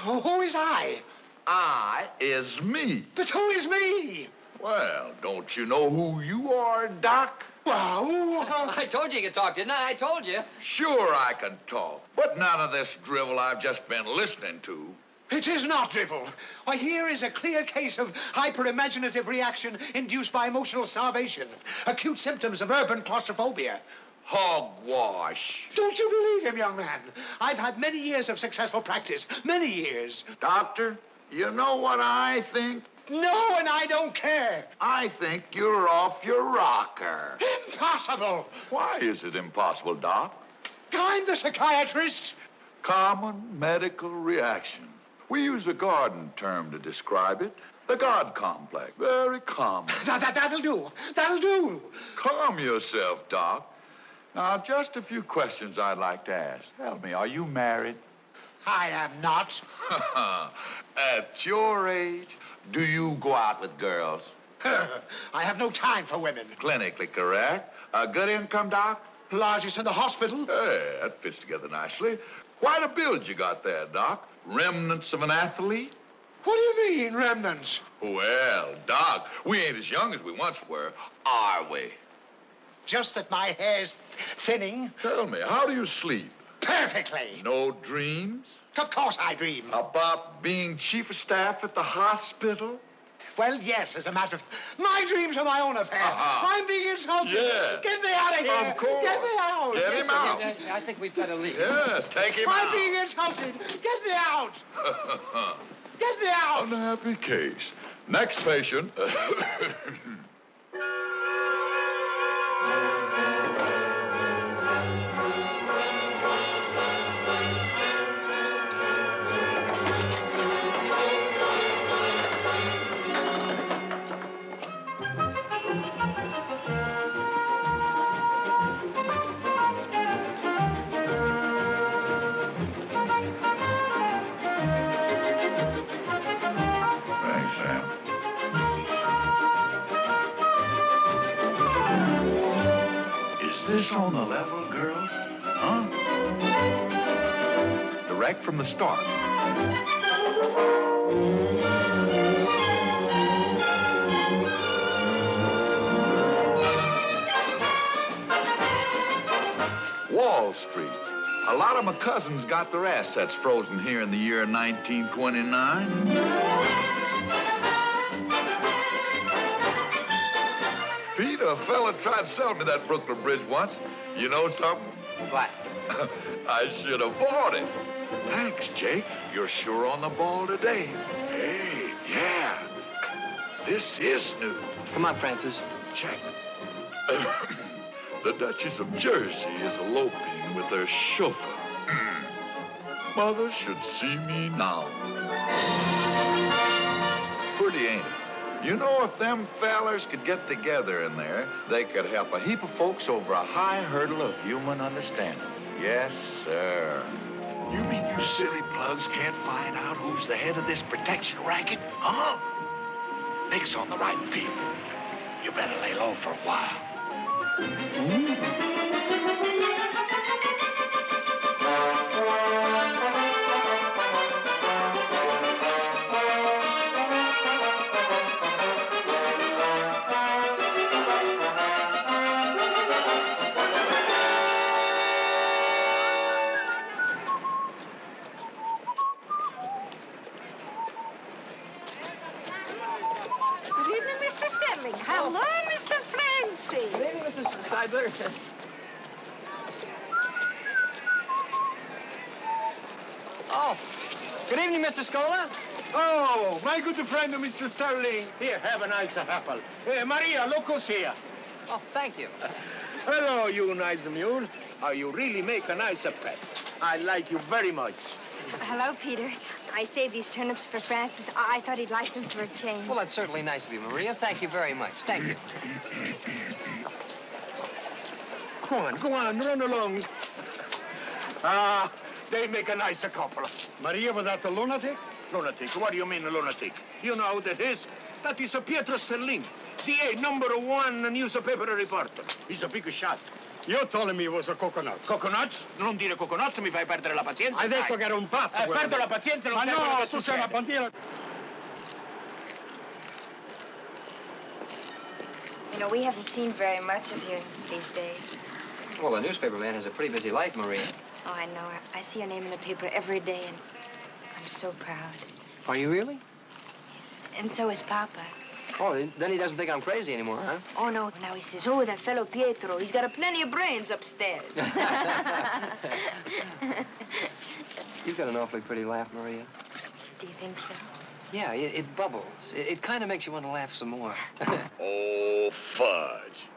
Who is I? I is me. But who is me? Well, don't you know who you are, Doc? Well, I told you could talk, didn't I? I told you. Sure I can talk, but none of this drivel I've just been listening to. it is not drivel. Why, here is a clear case of hyper-imaginative reaction induced by emotional starvation. Acute symptoms of urban claustrophobia. Hogwash. Don't you believe him, young man? I've had many years of successful practice. Many years. Doctor, you know what I think? No, and I don't care. I think you're off your rocker. Impossible. Why is it impossible, Doc? I'm the psychiatrist. Common medical reaction. We use a garden term to describe it. The God complex. Very common. That'll do. That'll do. Calm yourself, Doc. Now, just a few questions I'd like to ask. Tell me, are you married? I am not. At your age, do you go out with girls? I have no time for women. Clinically correct. A good income, Doc? Largest in the hospital. Hey, that fits together nicely. Quite a build you got there, Doc. Remnants of an athlete? What do you mean, remnants? Well, Doc, we ain't as young as we once were, are we? Just that my hair's thinning. Tell me, how do you sleep? Perfectly. No dreams? Of course I dream. About being chief of staff at the hospital? Well, yes, as a matter of... My dreams are my own affair. I'm being insulted. Yeah. Get me out of here. Of course. Get me out. Get him out. I think we'd better leave. Yeah, take him I'm out. being insulted. Get me out. Get me out. Unhappy case. Next patient. Is this on the level, girls? Huh? Direct from the start. Wall Street. A lot of my cousins got their assets frozen here in the year 1929. Pete, a fella tried to sell me that Brooklyn Bridge once. You know something? What? I should have bought it. Thanks, Jake. You're sure on the ball today. Hey, yeah. This is new. Come on, Francis. Check. The Duchess of Jersey is eloping with her chauffeur. Mother should see me now. Pretty, ain't it? You know, if them fellers could get together in there, they could help a heap of folks over a high hurdle of human understanding. Yes, sir. You mean you silly plugs can't find out who's the head of this protection racket? Huh? Nick's on the right people. You better lay low for a while. Good evening, Mr. Stanley. Hello, Mr. Francie. Good evening, Mrs. Seidler. Oh, good evening, Mr. Scola. Oh, my good friend, Mr. Sterling. Here, have a nice apple. Maria, look who's here. Oh, thank you. Hello, you nice mule. You really make a nice pet. I like you very much. Hello, Peter. I saved these turnips for Francis. I thought he'd like them for a change. Well, that's certainly nice of you, Maria. Thank you very much. Thank you. Go on, run along. They make a nice couple. Maria, was that a lunatic? Lunatic? What do you mean, a lunatic? You know who that is? That is a Pietro Sterling, the number one newspaper reporter. He's a big shot. You told me it was a coconut. Coconuts? Non dire coconuts, mi fai perdere la pazienza. Hai detto che era un pazzo. Perdo la pazienza e non Ma sai quello no, che tu sei una succede. bandiera. You know, we haven't seen very much of you these days. Well, the newspaper man has a pretty busy life, Maria. Oh, I know. I see your name in the paper every day, and I'm so proud. Are you really? Yes. And so is Papa. Oh, then he doesn't think I'm crazy anymore, huh? Oh, no. Now he says, oh, that fellow Pietro, he's got a plenty of brains upstairs. You've got an awfully pretty laugh, Maria. Do you think so? Yeah, it bubbles. It kind of makes you want to laugh some more. Oh, fudge.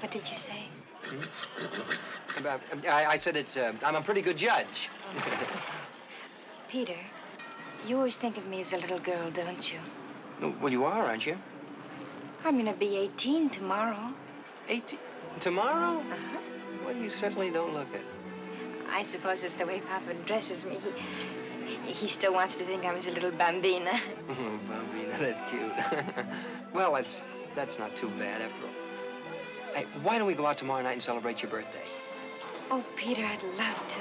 What did you say? I said I'm a pretty good judge. Peter, you always think of me as a little girl, don't you? Well, you are, aren't you? I'm going to be 18 tomorrow. 18? Tomorrow? Uh-huh. Well, you certainly don't look it. I suppose it's the way Papa dresses me. He still wants to think I'm his little bambina. Oh, bambina, that's cute. Well, that's not too bad after all. Hey, why don't we go out tomorrow night and celebrate your birthday? Oh, Peter, I'd love to.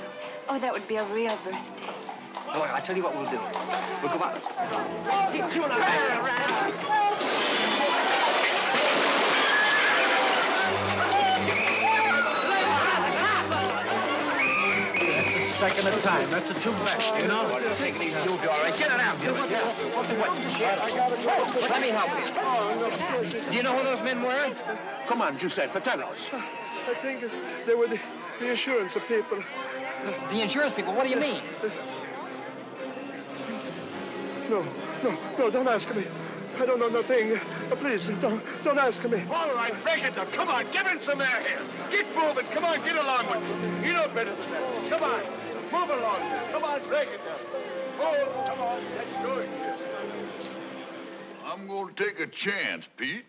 Oh, that would be a real birthday. Well, I'll tell you what we'll do. We'll go out. Keep chewing on that. Second at a time. That's a too much, you know? Take it easy. You'll be all right. Get it out. Let me help you. Do you know who those men were? Come on, Giuseppe, tell us. I think they were the insurance people. The insurance people? What do you mean? No, don't ask me. I don't know nothing. Please, don't ask me. All right, break it up. Come on, give him some air here. Get moving. Come on, get along with it. You know better than that. Come on, move along. Come on, break it up. Oh, come on, let's go here. I'm going to take a chance, Pete.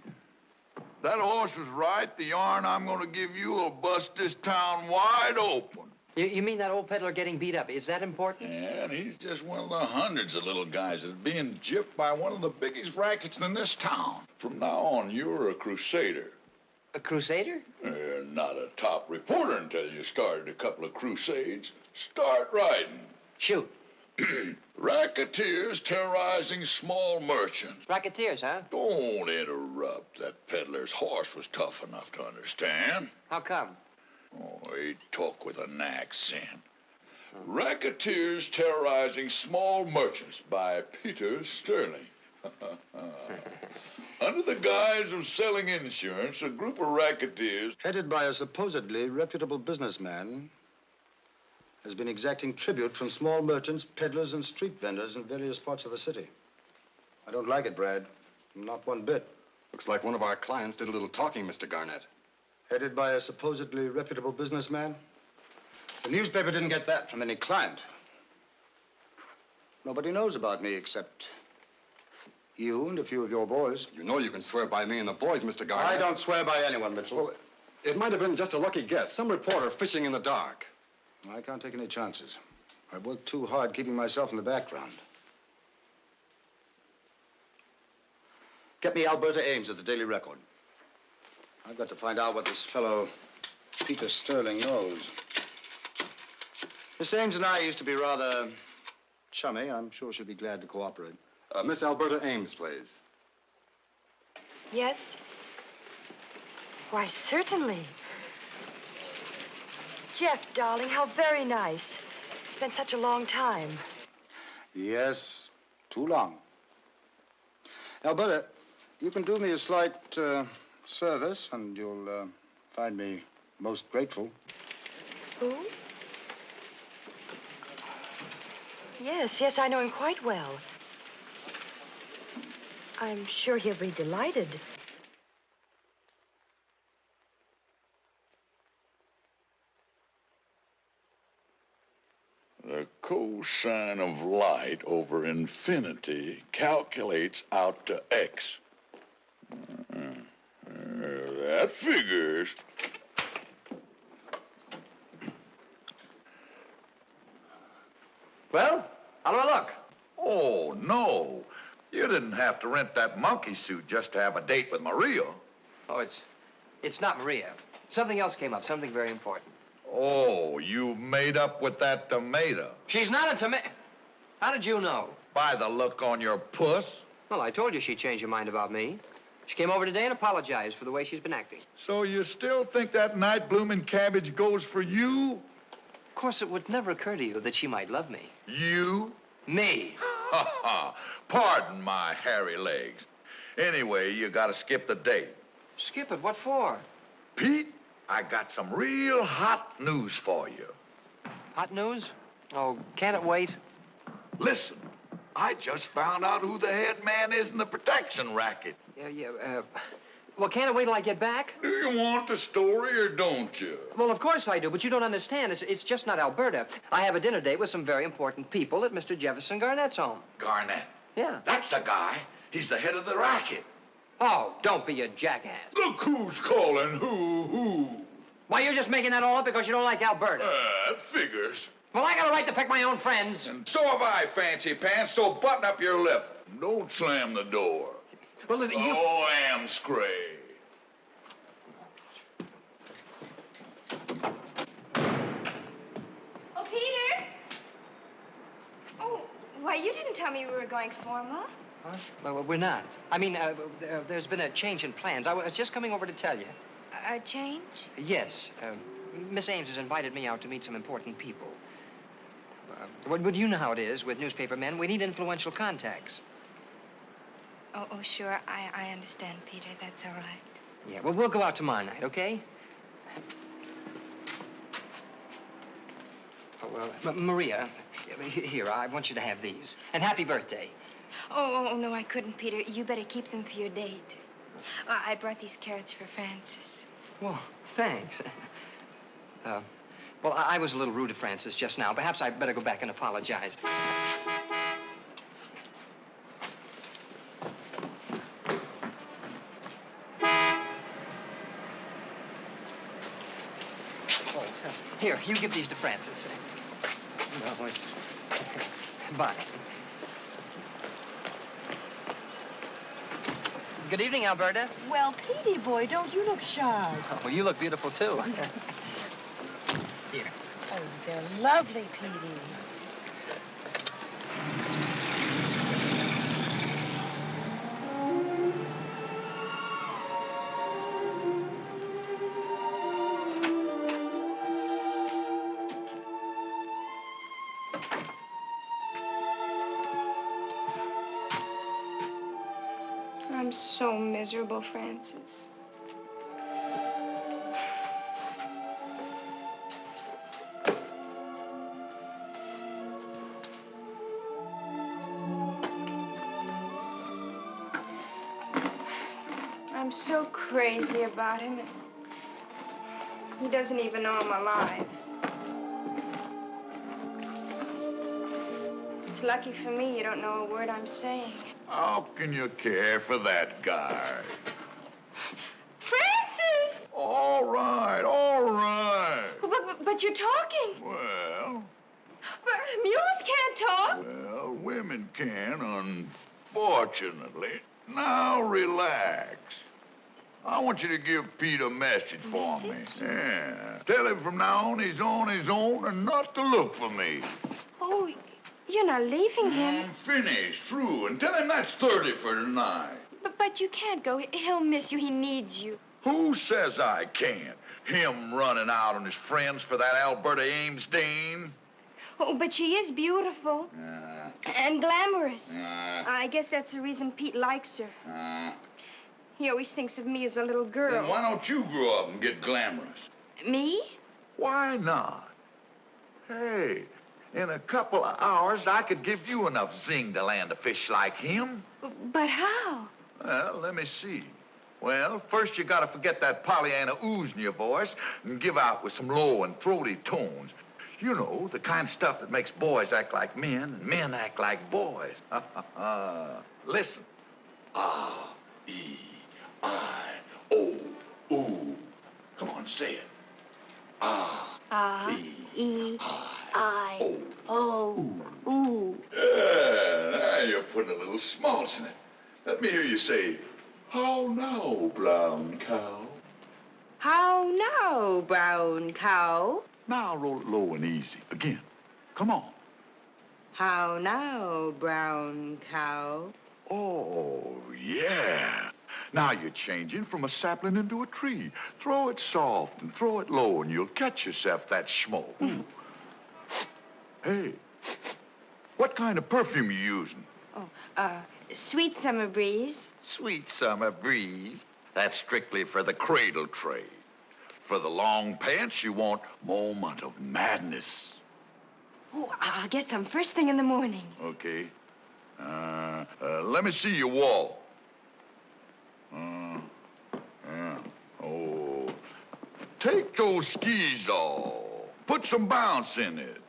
That horse was right. The yarn I'm going to give you will bust this town wide open. You mean that old peddler getting beat up? Is that important? Yeah, and he's just one of the hundreds of little guys that's being gypped by one of the biggest rackets in this town. From now on, you're a crusader. A crusader? Not a top reporter until you started a couple of crusades. Start riding. Shoot. Racketeers terrorizing small merchants. Racketeers, huh? Don't interrupt. That peddler's horse was tough enough to understand. How come? Oh, he talk with an accent. Racketeers terrorizing small merchants by Peter Sterling. Under the guise of selling insurance, a group of racketeers, headed by a supposedly reputable businessman, has been exacting tribute from small merchants, peddlers, and street vendors in various parts of the city. I don't like it, Brad. Not one bit. Looks like one of our clients did a little talking, Mr. Garnett. Headed by a supposedly reputable businessman? The newspaper didn't get that from any client. Nobody knows about me except you and a few of your boys. You know you can swear by me and the boys, Mr. Garnett. I don't swear by anyone, Mitchell. Well, it might have been just a lucky guess. Some reporter fishing in the dark. I can't take any chances. I worked too hard keeping myself in the background. Get me Alberta Ames at the Daily Record. I've got to find out what this fellow Peter Sterling knows. Miss Ames and I used to be rather chummy. I'm sure she'll be glad to cooperate. Miss Alberta Ames, please. Yes? Why, certainly. Jeff, darling, how very nice. It's been such a long time. Yes, too long. Alberta, you can do me a slight service, and you'll find me most grateful. Who? Yes, I know him quite well. I'm sure he'll be delighted. The cosine of light over infinity calculates out to x. That figures. Well, how do I look? Oh, no. You didn't have to rent that monkey suit just to have a date with Maria. Oh, it's not Maria. Something else came up, something very important. Oh, you made up with that tomato. She's not a tomato. How did you know? By the look on your puss. Well, I told you she'd change her mind about me. She came over today and apologized for the way she's been acting. So you still think that night-blooming cabbage goes for you? Of course, it would never occur to you that she might love me. You? Me. Ha ha. Pardon my hairy legs. Anyway, you gotta skip the date. Skip it? What for? Pete, I got some real hot news for you. Hot news? Oh, can't it wait? Listen, I just found out who the head man is in the protection racket. Well, can't it wait till I get back? Do you want the story or don't you? Well, of course I do, but you don't understand. It's just not Alberta. I have a dinner date with some very important people at Mr. Jefferson Garnett's home. Garnett? Yeah. That's the guy. He's the head of the racket. Oh, don't be a jackass. Look who's calling who. Why, you're just making that all up because you don't like Alberta. That figures. Well, I got a right to pick my own friends. And so have I, Fancy Pants, so button up your lip. Don't slam the door. Well, listen, you... Oh, Amscray. Oh, Peter! Oh, why, you didn't tell me we were going formal. Huh? Well, we're not. I mean, there's been a change in plans. I was just coming over to tell you. A change? Yes. Miss Ames has invited me out to meet some important people. But you know how it is with newspaper men. We need influential contacts. Oh, sure. I understand, Peter. That's all right. Yeah, well, we'll go out tomorrow night, okay? Oh, well, Maria, here, I want you to have these. And happy birthday. Oh, no, I couldn't, Peter. You better keep them for your date. I brought these carrots for Francis. Well, thanks. Well, I was a little rude to Francis just now. Perhaps I'd better go back and apologize. Oh, here, you give these to Francis. No, bye. Good evening, Alberta. Well, Petey boy, don't you look shy? Oh, well, you look beautiful, too. Here. Oh, they're lovely, Petey. I'm so miserable, Francis. I'm so crazy about him. He doesn't even know I'm alive. It's lucky for me you don't know a word I'm saying. How can you care for that guy? Francis! All right, all right. But you're talking. Well... But mules can't talk. Well, women can, unfortunately. Now, relax. I want you to give Pete a message for me. Yeah. Tell him from now on he's on his own and not to look for me. Oh, you're not leaving him. I'm finished, through, and tell him that's 30 for tonight. But you can't go. He'll miss you. He needs you. Who says I can't? Him running out on his friends for that Alberta Ames dame? Oh, but she is beautiful. And glamorous. I guess that's the reason Pete likes her. He always thinks of me as a little girl. Then why don't you grow up and get glamorous? Me? Why not? Hey, in a couple of hours, I could give you enough zing to land a fish like him. But how? Well, let me see. Well, first you gotta forget that Pollyanna ooze in your voice and give out with some low and throaty tones. You know, the kind of stuff that makes boys act like men and men act like boys. Listen. R-E-I-O-U. Come on, say it. R-E-I-O-U. Yeah, now you're putting a little smalls in it. Let me hear you say, How now, brown cow? How now, brown cow? Now roll it low and easy. Again. Come on. How now, brown cow? Oh, yeah. Now you're changing from a sapling into a tree. Throw it soft and throw it low, and you'll catch yourself that smoke. Hey, what kind of perfume you using? Sweet summer breeze. Sweet summer breeze. That's strictly for the cradle trade. For the long pants, you want moment of madness. Oh, I'll get some first thing in the morning. Okay. Let me see you walk. Oh. Take those skis off. Put some bounce in it.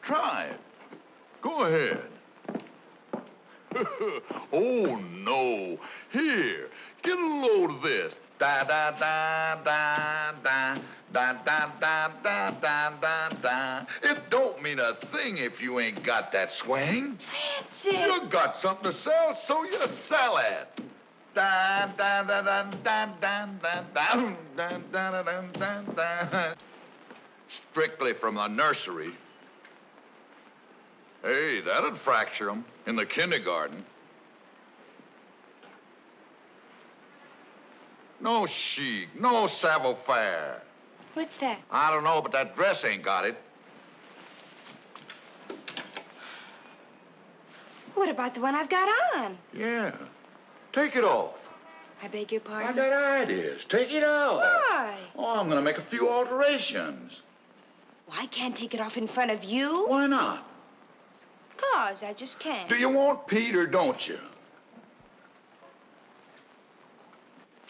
Try it. Go ahead. Oh, no. Here, get a load of this. Da da da da da da da da da da da da. It don't mean a thing if you ain't got that swing. Francis! You got something to sell, so you sell it. Da da da da da da da da da da da da da. Strictly from the nursery. Hey, that'd fracture 'em in the kindergarten. No chic, no savoir-faire. What's that? I don't know, but that dress ain't got it. What about the one I've got on? Yeah. Take it off. I beg your pardon? I got ideas. Take it off. Why? Oh, I'm gonna make a few alterations. Well, I can't take it off in front of you. Why not? 'Cause I just can't. Do you want Pete or don't you?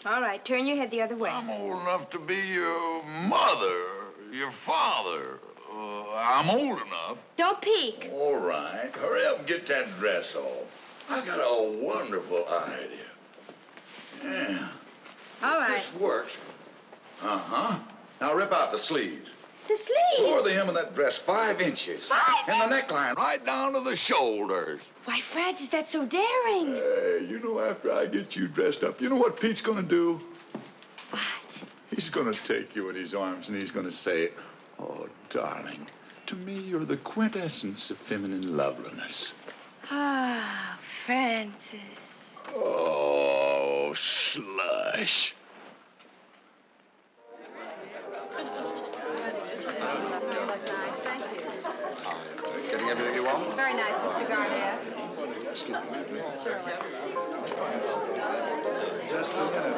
All right, turn your head the other way. I'm old enough to be your mother, your father. I'm old enough. Don't peek. All right. Hurry up and get that dress off. I got a wonderful idea. Yeah. All right. This works. Uh-huh. Now rip out the sleeves. The sleeves? Lower the hem of that dress 5 inches. 5 And the neckline right down to the shoulders. Why, Francis, that's so daring. Hey, you know, after I get you dressed up, you know what Pete's gonna do? What? He's gonna take you in his arms and he's gonna say, "Oh, darling, to me you're the quintessence of feminine loveliness." Ah, Francis. Oh, slush. Getting everything you want? Very nice, Mr. Garnett. Excuse me. Just a minute.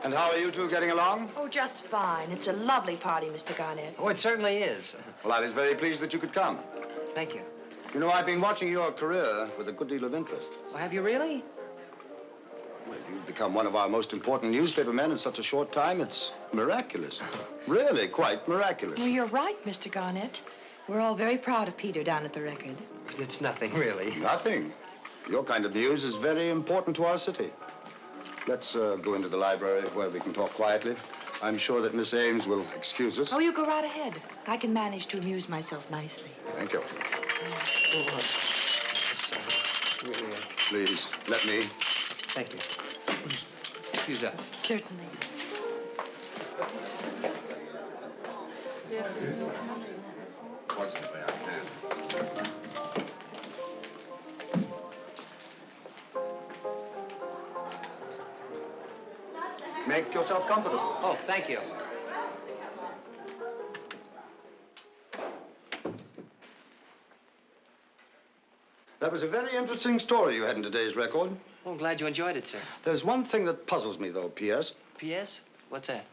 And how are you two getting along? Oh, just fine. It's a lovely party, Mr. Garnett. Oh, it certainly is. Well, I was very pleased that you could come. Thank you. You know, I've been watching your career with a good deal of interest. Well, have you really? Well, you've become one of our most important newspaper men in such a short time. It's miraculous. Really, quite miraculous. Well, you're right, Mr. Garnett. We're all very proud of Peter down at the Record. It's nothing, really. Nothing. Your kind of news is very important to our city. Let's go into the library where we can talk quietly. I'm sure that Miss Ames will excuse us. Oh, you go right ahead. I can manage to amuse myself nicely. Thank you. Really, Please, let me. thank you. Excuse us. Certainly. Fortunately, I can. Make yourself comfortable. Oh, thank you. That was a very interesting story you had in today's Record. Oh, I'm glad you enjoyed it, sir. There's one thing that puzzles me, though, P.S. P.S.? What's that?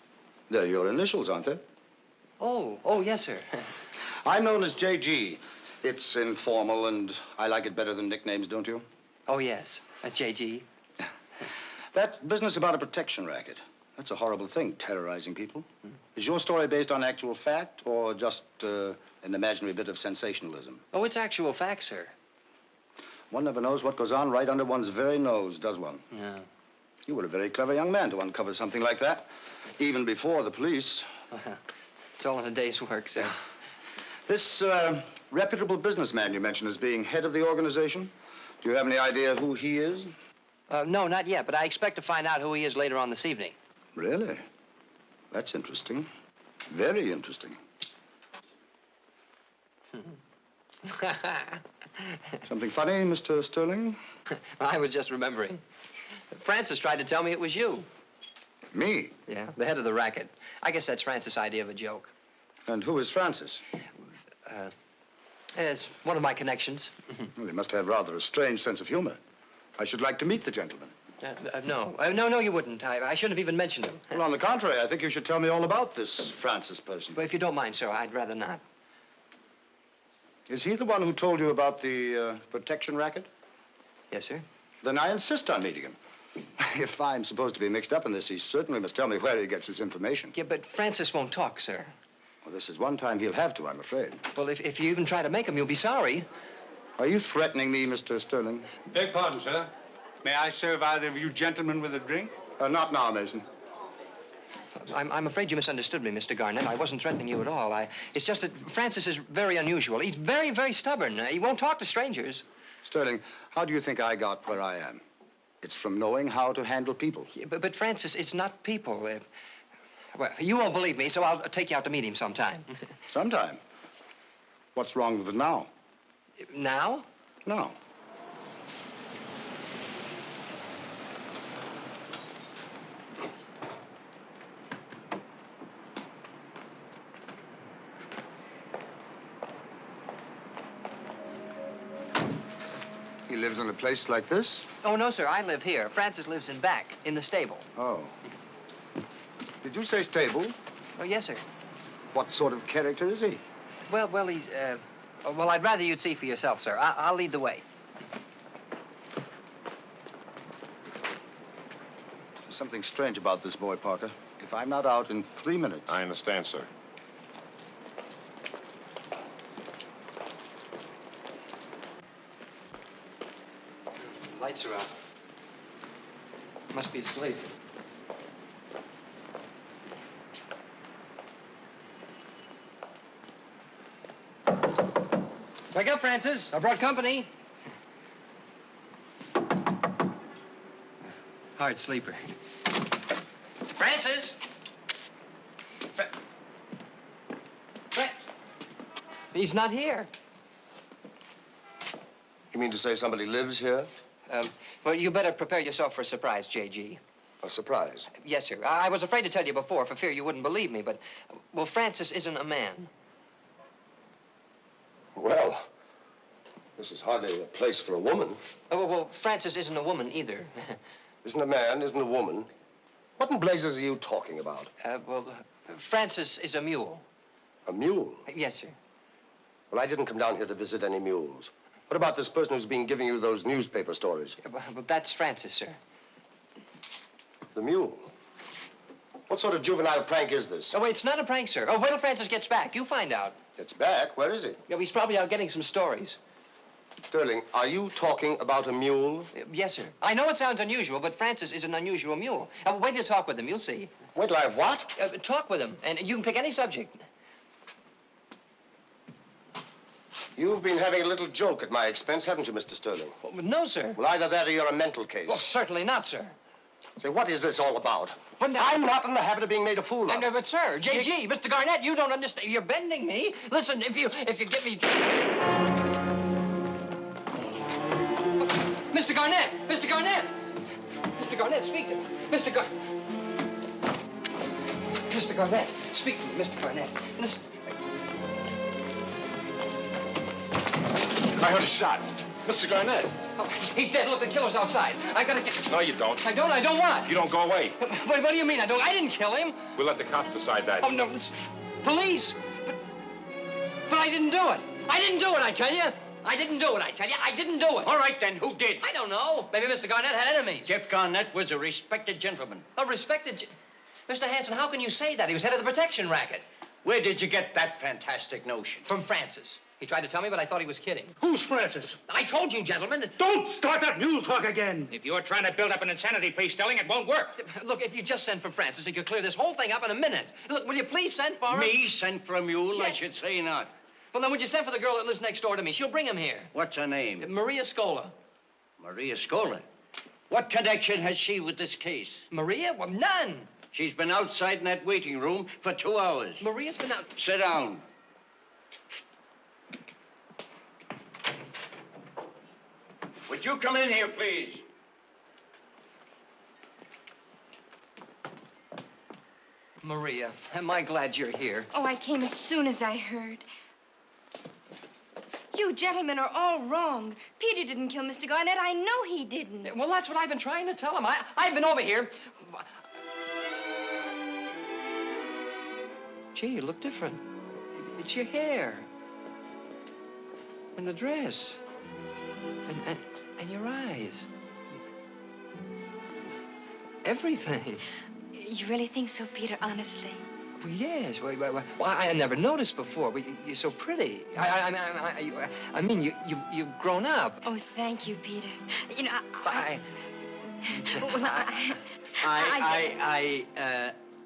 They're your initials, aren't they? Oh, yes, sir. I'm known as J.G. It's informal, and I like it better than nicknames, don't you? Oh, yes. J.G. That business about a protection racket, that's a horrible thing, terrorizing people. Is your story based on actual fact or just an imaginary bit of sensationalism? Oh, it's actual fact, sir. One never knows what goes on right under one's very nose, does one? Yeah. You were a very clever young man to uncover something like that, even before the police. It's all in a day's work, sir. This reputable businessman you mentioned as being head of the organization, do you have any idea who he is? No, not yet, but I expect to find out who he is later on this evening. Really? That's interesting. Very interesting. Something funny, Mr. Sterling? I was just remembering. Francis tried to tell me it was you. Me? Yeah, the head of the racket. I guess that's Francis' idea of a joke. And who is Francis? It's one of my connections. Well, he must have rather a strange sense of humor. I should like to meet the gentleman. No, you wouldn't. I shouldn't have even mentioned him. Well, on the contrary, I think you should tell me all about this Francis person. Well, if you don't mind, sir, I'd rather not. Is he the one who told you about the protection racket? Yes, sir. Then I insist on meeting him. If I'm supposed to be mixed up in this, he certainly must tell me where he gets his information. Yeah, but Francis won't talk, sir. Well, this is one time he'll have to, I'm afraid. Well, if you even try to make him, you'll be sorry. Are you threatening me, Mr. Sterling? Beg pardon, sir. May I serve either of you gentlemen with a drink? Not now, Mason. I'm afraid you misunderstood me, Mr. Garnett. I wasn't threatening you at all. It's just that Francis is very unusual. He's very, very stubborn. He won't talk to strangers. Sterling, how do you think I got where I am? It's from knowing how to handle people. Yeah, but Francis, it's not people. Well, you won't believe me, so I'll take you out to meet him sometime. Sometime? What's wrong with it now? Now? No. He lives in a place like this? Oh, no, sir. I live here. Francis lives in back, in the stable. Oh. Did you say stable? Oh, yes, sir. What sort of character is he? Well, he's, well, I'd rather you'd see for yourself, sir. I'll lead the way. There's something strange about this boy, Parker. If I'm not out in 3 minutes... I understand, sir. Lights are out. Must be asleep. Wake up, Francis. I brought company. Hard sleeper. Francis! He's not here. You mean to say somebody lives here? Well, you better prepare yourself for a surprise, J.G. A surprise? Yes, sir. I was afraid to tell you before for fear you wouldn't believe me, but, well, Francis isn't a man. Well, this is hardly a place for a woman. Oh, well, Francis isn't a woman either. Isn't a man, isn't a woman. What in blazes are you talking about? Francis is a mule. A mule? Yes, sir. Well, I didn't come down here to visit any mules. What about this person who's been giving you those newspaper stories? Well, that's Francis, sir. The mule? What sort of juvenile prank is this? Oh, it's not a prank, sir. Oh, wait till Francis gets back. You find out. Gets back? Where is he? Yeah, he's probably out getting some stories. Sterling, are you talking about a mule? Yes, sir. I know it sounds unusual, but Francis is an unusual mule. Wait till you talk with him. You'll see. Wait till I what? Talk with him, and you can pick any subject. You've been having a little joke at my expense, haven't you, Mr. Sterling? Well, no, sir. Well, either that or you're a mental case. Well, certainly not, sir. Say, what is this all about? Well, now, I'm not in the habit of being made a fool of. But, sir, J.G., Mr. Garnett, you don't understand. You're bending me. Listen, if you give me... Mr. Garnett! Mr. Garnett! Mr. Garnett, speak to me. Mr. Garnett, speak to me, Mr. Garnett. Listen. I heard a shot. Mr. Garnett. Oh, he's dead. Look, the killer's outside. I gotta get... No, you don't. I don't what? You don't go away. What do you mean? I didn't kill him. We'll let the cops decide that. Oh, no, it's police. But I didn't do it. I didn't do it, I tell you. I didn't do it, I tell you. I didn't do it. All right, then, who did? I don't know. Maybe Mr. Garnett had enemies. Jeff Garnett was a respected gentleman. A respected... Mr. Hanson, how can you say that? He was head of the protection racket. Where did you get that fantastic notion? From Francis. He tried to tell me, but I thought he was kidding. Who's Francis? I told you, gentlemen. Don't start that mule talk again. If you're trying to build up an insanity plea, Sterling, it won't work. Look, if you just send for Francis, he could clear this whole thing up in a minute. Look, will you please send for him? Me send for a mule? Yes. I should say not. Well, then would you send for the girl that lives next door to me? She'll bring him here. What's her name? Maria Scola. Maria Scola. What connection has she with this case? Maria? Well, none. She's been outside in that waiting room for 2 hours. Maria's been out. Sit down. Would you come in here, please? Maria, am I glad you're here? Oh, I came as soon as I heard. You gentlemen are all wrong. Peter didn't kill Mr. Garnett. I know he didn't. Well, that's what I've been trying to tell him. I've been over here. Gee, you look different. It's your hair. And the dress. And your eyes. Everything. You really think so, Peter, honestly? Well, yes. Well, I never noticed before. But you're so pretty. I mean, you've grown up. Oh, thank you, Peter. You know,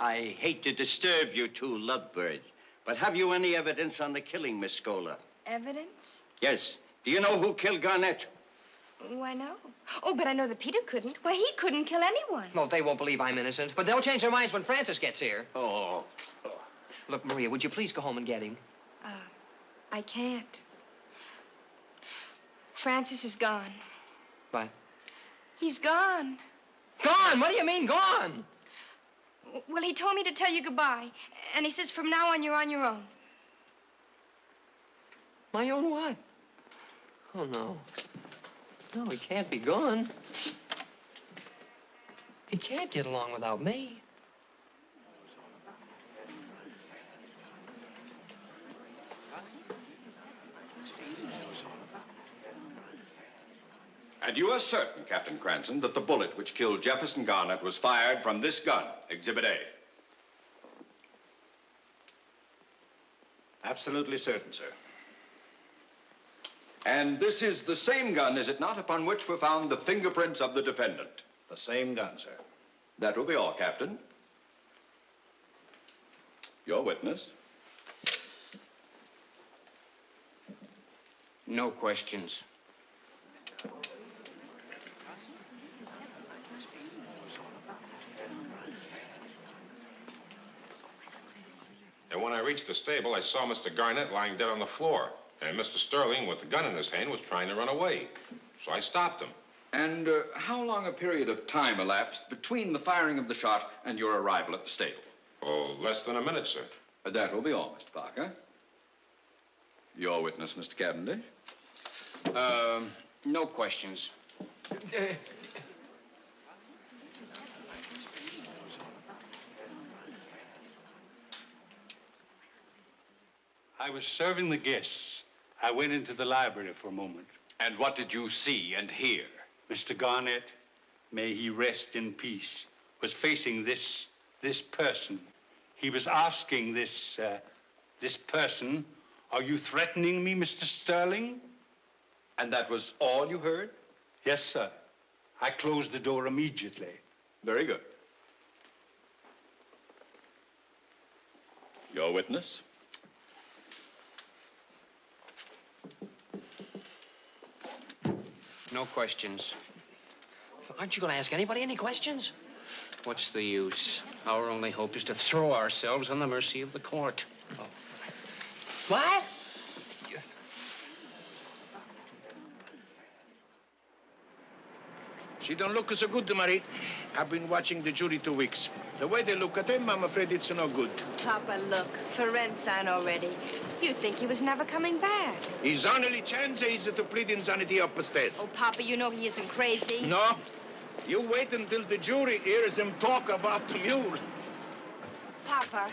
I hate to disturb you two lovebirds, but have you any evidence on the killing, Miss Scola? Evidence? Yes. Do you know who killed Garnett? Why, no. Oh, but I know that Peter couldn't. Why, he couldn't kill anyone. No, they won't believe I'm innocent, but they'll change their minds when Francis gets here. Oh. Look, Maria, would you please go home and get him? I can't. Francis is gone. What? He's gone. Gone? What do you mean, gone? Well, he told me to tell you goodbye. And he says from now on, you're on your own. My own what? Oh, no. No, he can't be gone. He can't get along without me. And you are certain, Captain Cranston, that the bullet which killed Jefferson Garnett was fired from this gun, Exhibit A? Absolutely certain, sir. And this is the same gun, is it not, upon which were found the fingerprints of the defendant? The same gun, sir. That will be all, Captain. Your witness. No questions. And when I reached the stable, I saw Mr. Garnett lying dead on the floor. And Mr. Sterling, with the gun in his hand, was trying to run away. So I stopped him. And how long a period of time elapsed between the firing of the shot and your arrival at the stable? Oh, less than a minute, sir. That will be all, Mr. Parker. Your witness, Mr. Cavendish. No questions. I was serving the guests. I went into the library for a moment. And what did you see and hear? Mr. Garnett, may he rest in peace, was facing this person. He was asking this person, are you threatening me, Mr. Sterling? And that was all you heard? Yes, sir. I closed the door immediately. Very good. Your witness? No questions. Aren't you going to ask anybody any questions? What's the use? Our only hope is to throw ourselves on the mercy of the court. Oh. What? She don't look so good, Marie. I've been watching the jury 2 weeks. The way they look at him, I'm afraid it's no good. Papa, look. Ferencz on already. You think he was never coming back. His only chance is to plead insanity upstairs. Oh, Papa, you know he isn't crazy. No. You wait until the jury hears him talk about the mule. Papa,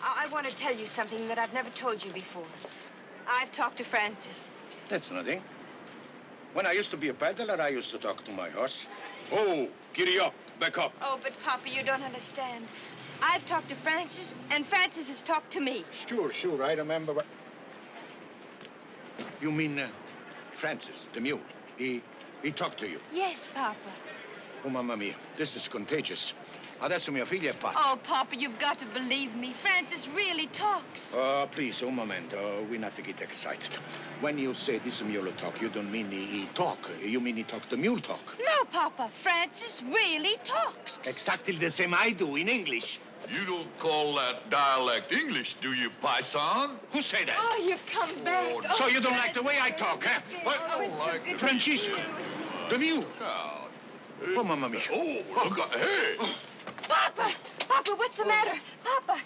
I want to tell you something that I've never told you before. I've talked to Francis. That's nothing. When I used to be a peddler, I used to talk to my horse. Oh, giddy up, back up. Oh, but Papa, you don't understand. I've talked to Francis, and Francis has talked to me. Sure, I remember what... You mean Francis, the mule? He talked to you? Yes, Papa. Oh, Mamma Mia, this is contagious. Adesso mio figlio è pazzo. Oh, Papa, you've got to believe me. Francis really talks. Oh, please, un momento. We not to get excited. When you say this mule talk, you don't mean he talk. You mean he talk the mule talk. No, Papa. Francis really talks. Exactly the same I do in English. You don't call that dialect English, do you, Paisan? Who say that? Oh, you come back. Oh, so you don't like the way I talk, huh? What? Francisco, the mule. Oh, mamma mia. Oh, look at, hey. Papa! Papa, what's the matter? Papa!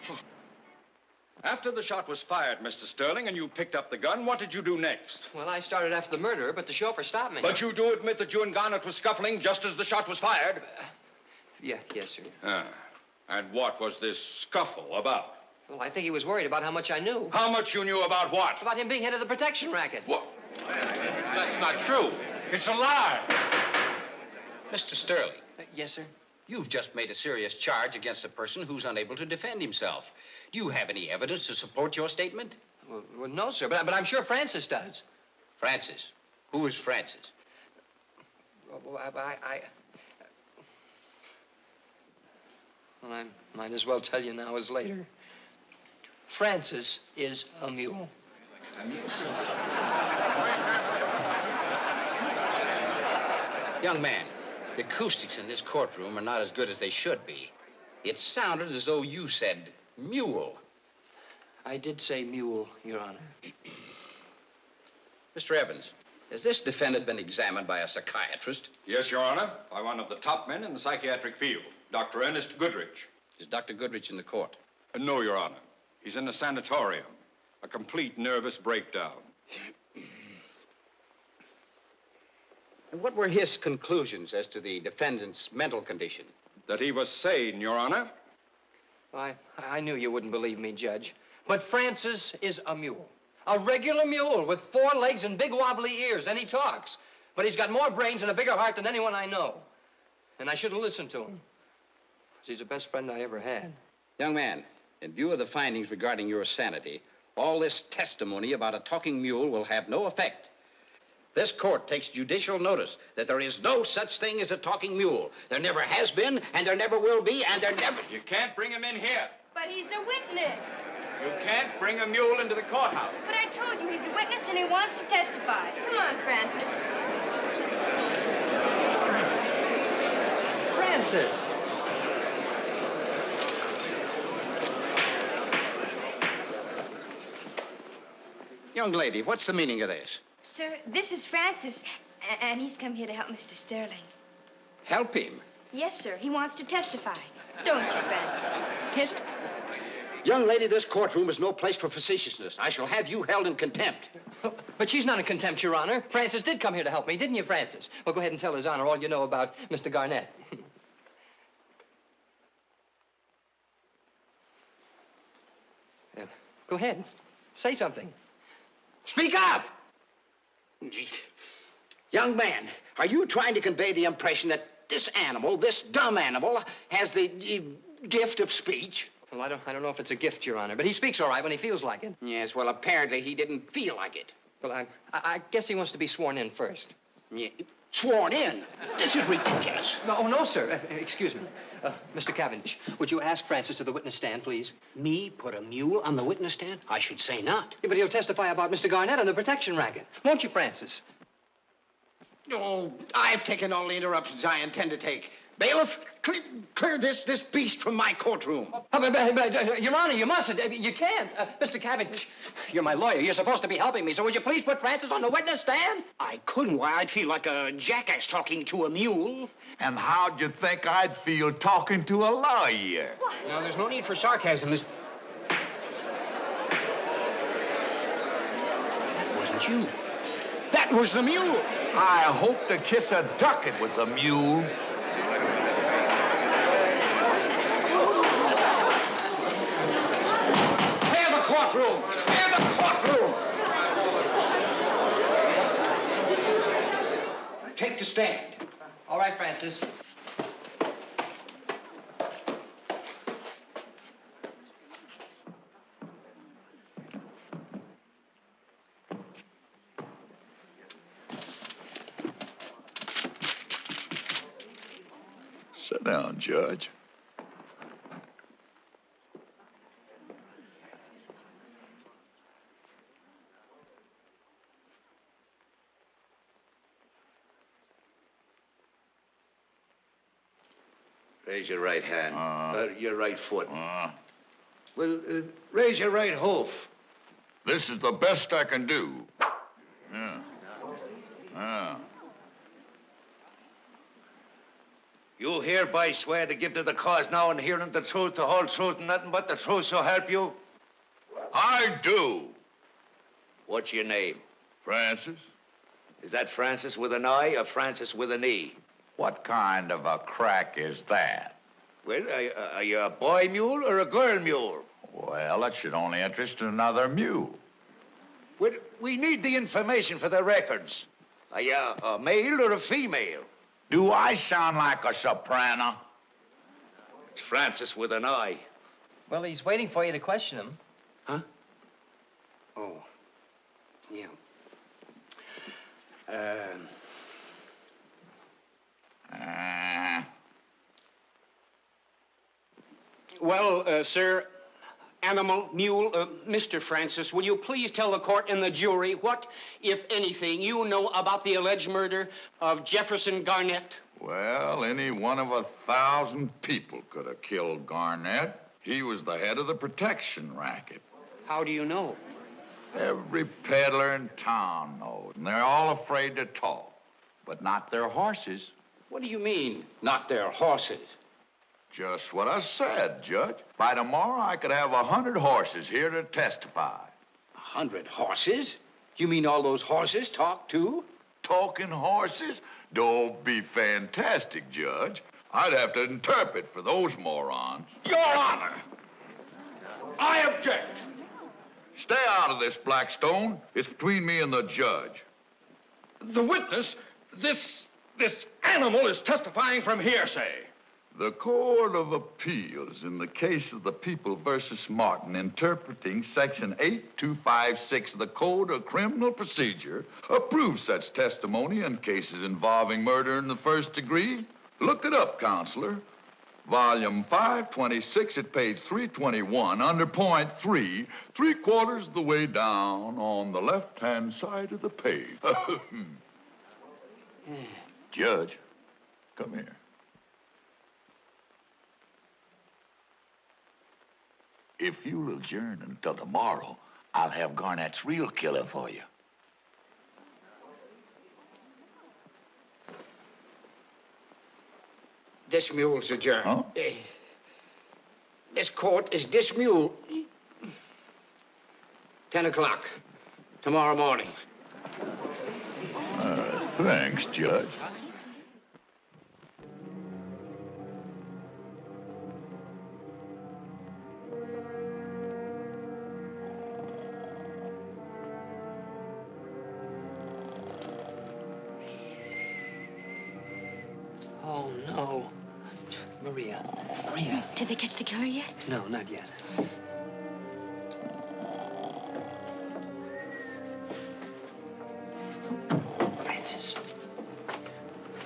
After the shot was fired, Mr. Sterling, and you picked up the gun, what did you do next? Well, I started after the murderer, but the chauffeur stopped me. But you do admit that you and Garnett were scuffling just as the shot was fired? Yes, sir. Ah. And what was this scuffle about? Well, I think he was worried about how much I knew. How much you knew about what? About him being head of the protection racket. What? That's not true. It's a lie. Mr. Sterling. Yes, sir? You've just made a serious charge against a person who's unable to defend himself. Do you have any evidence to support your statement? Well, no, sir, but I'm sure Francis does. Francis? Who is Francis? Well, I might as well tell you now as later. Francis is a mule. A mule? Young man, the acoustics in this courtroom are not as good as they should be. It sounded as though you said mule. I did say mule, Your Honor. Mr. Evans, has this defendant been examined by a psychiatrist? Yes, Your Honor, by one of the top men in the psychiatric field, Dr. Ernest Goodrich. Is Dr. Goodrich in the court? No, Your Honor. He's in a sanatorium. A complete nervous breakdown. And what were his conclusions as to the defendant's mental condition? That he was sane, Your Honor. I knew you wouldn't believe me, Judge. But Francis is a mule. A regular mule with 4 legs and big wobbly ears, and he talks. But he's got more brains and a bigger heart than anyone I know. And I should have listened to him. Because he's the best friend I ever had. Young man, in view of the findings regarding your sanity, all this testimony about a talking mule will have no effect. This court takes judicial notice that there is no such thing as a talking mule. There never has been, and there never will be, and there never... You can't bring him in here. But he's a witness. You can't bring a mule into the courthouse. But I told you he's a witness and he wants to testify. Come on, Francis. Francis! Young lady, what's the meaning of this? Sir, this is Francis, and he's come here to help Mr. Sterling. Help him? Yes, sir. He wants to testify. Don't you, Francis? Young lady, this courtroom is no place for facetiousness. I shall have you held in contempt. But she's not in contempt, Your Honor. Francis did come here to help me, didn't you, Francis? Well, go ahead and tell His Honor all you know about Mr. Garnett. Go ahead. Say something. Speak up! Young man, are you trying to convey the impression that this animal, this dumb animal, has the gift of speech? Well, I don't know if it's a gift, Your Honor, but he speaks all right when he feels like it. Yes, well, apparently he didn't feel like it. Well, I guess he wants to be sworn in first. Yeah. Sworn in? This is ridiculous. No, sir. Excuse me. Mr. Cavendish, would you ask Francis to the witness stand, please? Me put a mule on the witness stand? I should say not. Yeah, but he'll testify about Mr. Garnett and the protection racket. Won't you, Francis? Oh, I've taken all the interruptions I intend to take. Bailiff, clear this beast from my courtroom. Your Honor, you mustn't. You can't. Mr. Cavendish, you're my lawyer. You're supposed to be helping me, so would you please put Francis on the witness stand? I couldn't. Why, I'd feel like a jackass talking to a mule. And how'd you think I'd feel talking to a lawyer? What? No, there's no need for sarcasm. That wasn't you. That was the mule. I hope to kiss a duck it was the mule. Clear the courtroom! Clear the courtroom! Take the stand. All right, Francis. Sit down, Judge. Raise your right hand. Your right foot. Well, raise your right hoof. This is the best I can do. Yeah. You hereby swear to give to the cause now and hearing the truth, the whole truth, and nothing but the truth, so help you? I do. What's your name? Francis. Is that Francis with an I or Francis with an E? What kind of a crack is that? Well, are you a boy mule or a girl mule? Well, that should only interest another mule. Well, we need the information for the records. Are you a male or a female? Do I sound like a soprano? It's Francis with an I. Well, he's waiting for you to question him. Huh? Oh. Yeah. Well, sir, animal, mule, Mr. Francis, will you please tell the court and the jury what, if anything, you know about the alleged murder of Jefferson Garnett? Well, any one of 1,000 people could have killed Garnett. He was the head of the protection racket. How do you know? Every peddler in town knows, and they're all afraid to talk. But not their horses. What do you mean, not their horses? Just what I said, Judge. By tomorrow, I could have 100 horses here to testify. 100 horses? You mean all those horses talk, too? Talking horses? Don't be fantastic, Judge. I'd have to interpret for those morons. Your Honor! I object! Stay out of this, Blackstone. It's between me and the judge. The witness, this animal is testifying from hearsay. The Court of Appeals, in the case of the People versus Martin, interpreting Section 8256 of the Code of Criminal Procedure, approves such testimony in cases involving murder in the first degree. Look it up, Counselor. Volume 526 at page 321, under point 3, 3/4 of the way down on the left-hand side of the page. Judge, come here. If you'll adjourn until tomorrow, I'll have Garnett's real killer for you. This mule's adjourned. Huh? This court is dismule. 10 o'clock tomorrow morning. Thanks, Judge. Oh, no. Maria. Did they catch the killer yet? No, not yet.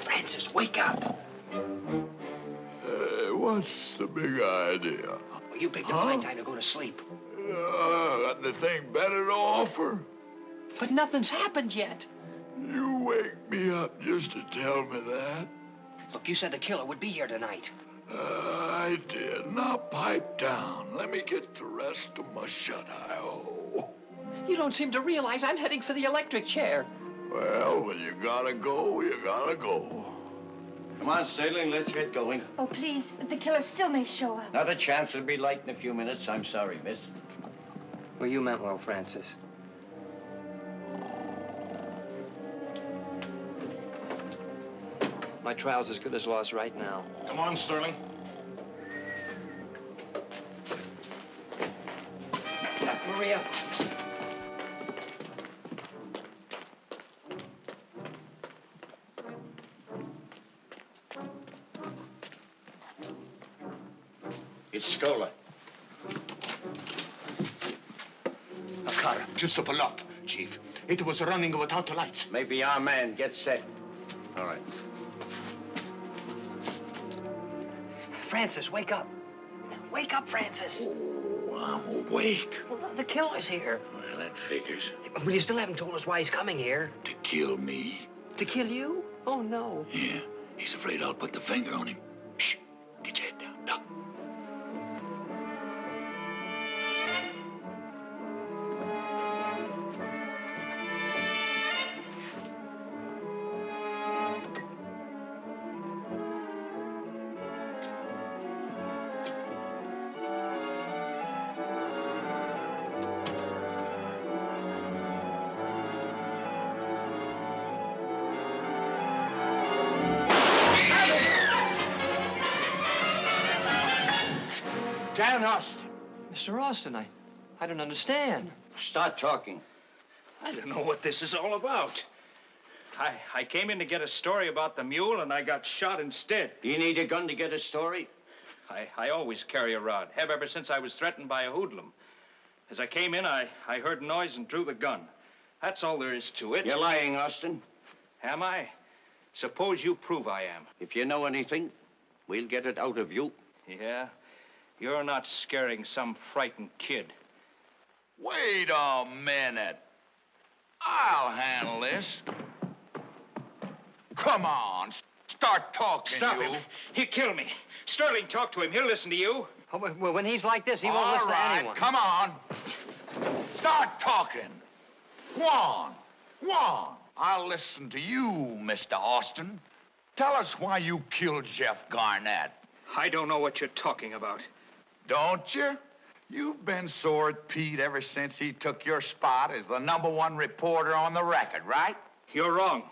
Francis, wake up. What's the big idea? Well, you picked a fine time to go to sleep. Got anything better to offer? But nothing's happened yet. You wake me up just to tell me that? Look, you said the killer would be here tonight. I did. Now pipe down. Let me get the rest of my shut-eye hole. You don't seem to realize I'm heading for the electric chair. Well, when you gotta go, you gotta go. Come on, Sterling, let's get going. Oh, please, but the killer still may show up. Not a chance. It'll be light in a few minutes. I'm sorry, miss. Well, you meant well, Francis. My trial's as good as lost right now. Come on, Sterling. Maria. It's stolen. A car just up a lot, Chief. It was running without the lights. Maybe our man. Get set. All right. Francis, wake up. Wake up, Francis. Oh, I'm awake. Well, the killer's here. Well, that figures. But you still haven't told us why he's coming here. To kill me. To kill you? Oh, no. Yeah. He's afraid I'll put the finger on him. Shh. Dan Austin. Mr. Austin, I don't understand. Start talking. I don't know what this is all about. I came in to get a story about the mule, and I got shot instead. You need a gun to get a story? I always carry a rod. Have ever since I was threatened by a hoodlum. As I came in, I heard noise and drew the gun. That's all there is to it. You're lying, Austin. Am I? Suppose you prove I am. If you know anything, we'll get it out of you. Yeah? You're not scaring some frightened kid. Wait a minute. I'll handle this. Come on, start talking, Stop you. him. He'll kill me. Sterling, talk to him. He'll listen to you. Oh, well, when he's like this, he won't listen to anyone. Come on. Start talking. Go on. Go on. I'll listen to you, Mr. Austin. Tell us why you killed Jeff Garnett. I don't know what you're talking about. Don't you? You've been sore at Pete ever since he took your spot as the #1 reporter on the record, right? You're wrong.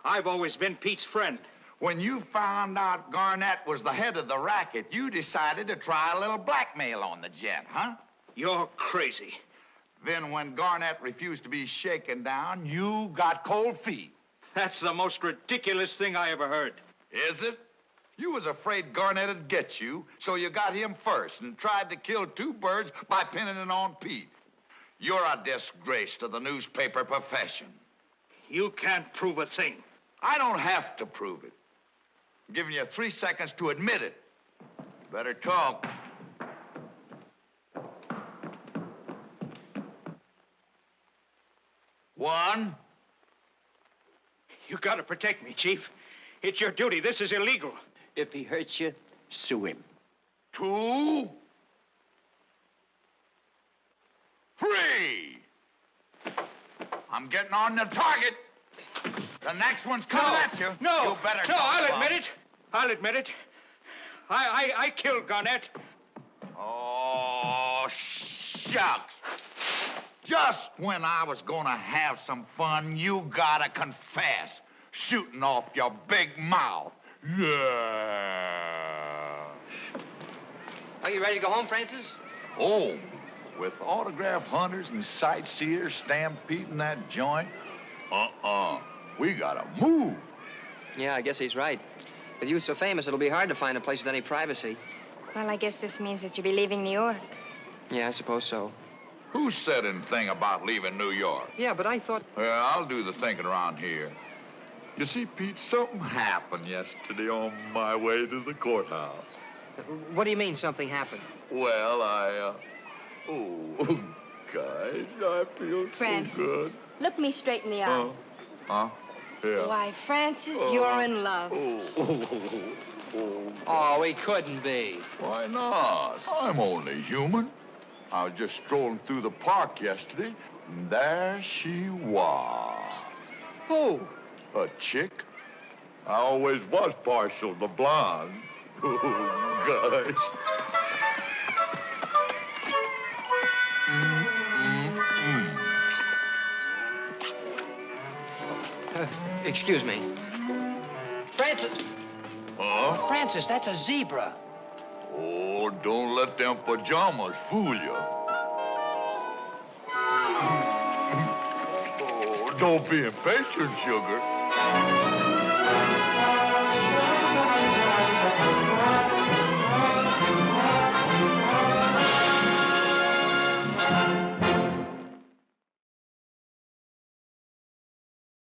I've always been Pete's friend. When you found out Garnett was the head of the racket, you decided to try a little blackmail on the gent, huh? You're crazy. Then when Garnett refused to be shaken down, you got cold feet. That's the most ridiculous thing I ever heard. Is it? You was afraid Garnett'd get you, so you got him first and tried to kill 2 birds by pinning it on Pete. You're a disgrace to the newspaper profession. You can't prove a thing. I don't have to prove it. I'm giving you 3 seconds to admit it. Better talk. One. You gotta protect me, Chief. It's your duty. This is illegal. If he hurts you, sue him. 2. 3. I'm getting on the target. The next one's coming at you. No, You better no, talk I'll about admit it. I'll admit it. I killed Garnett. Oh, shucks. Just when I was gonna have some fun, you gotta confess. Shooting off your big mouth. Yeah. Are you ready to go home, Francis? Home? With autograph hunters and sightseers stampeding that joint? We gotta move. Yeah, I guess he's right. With you so famous, it'll be hard to find a place with any privacy. Well, I guess this means that you'll be leaving New York. Yeah, I suppose so. Who said anything about leaving New York? Yeah, but I thought... Well, I'll do the thinking around here. You see, Pete, something happened yesterday on my way to the courthouse. What do you mean something happened? Well, oh, guys, I feel Francis, so good. look me straight in the eye. Yeah. Why, Francis, you're in love. Oh, he couldn't be. Why not? I'm only human. I was just strolling through the park yesterday, and there she was. Who? A chick. I always was partial to blonde. Oh, gosh. Excuse me. Francis! Huh? Francis, that's a zebra. Oh, don't let them pajamas fool you. Oh, don't be impatient, sugar.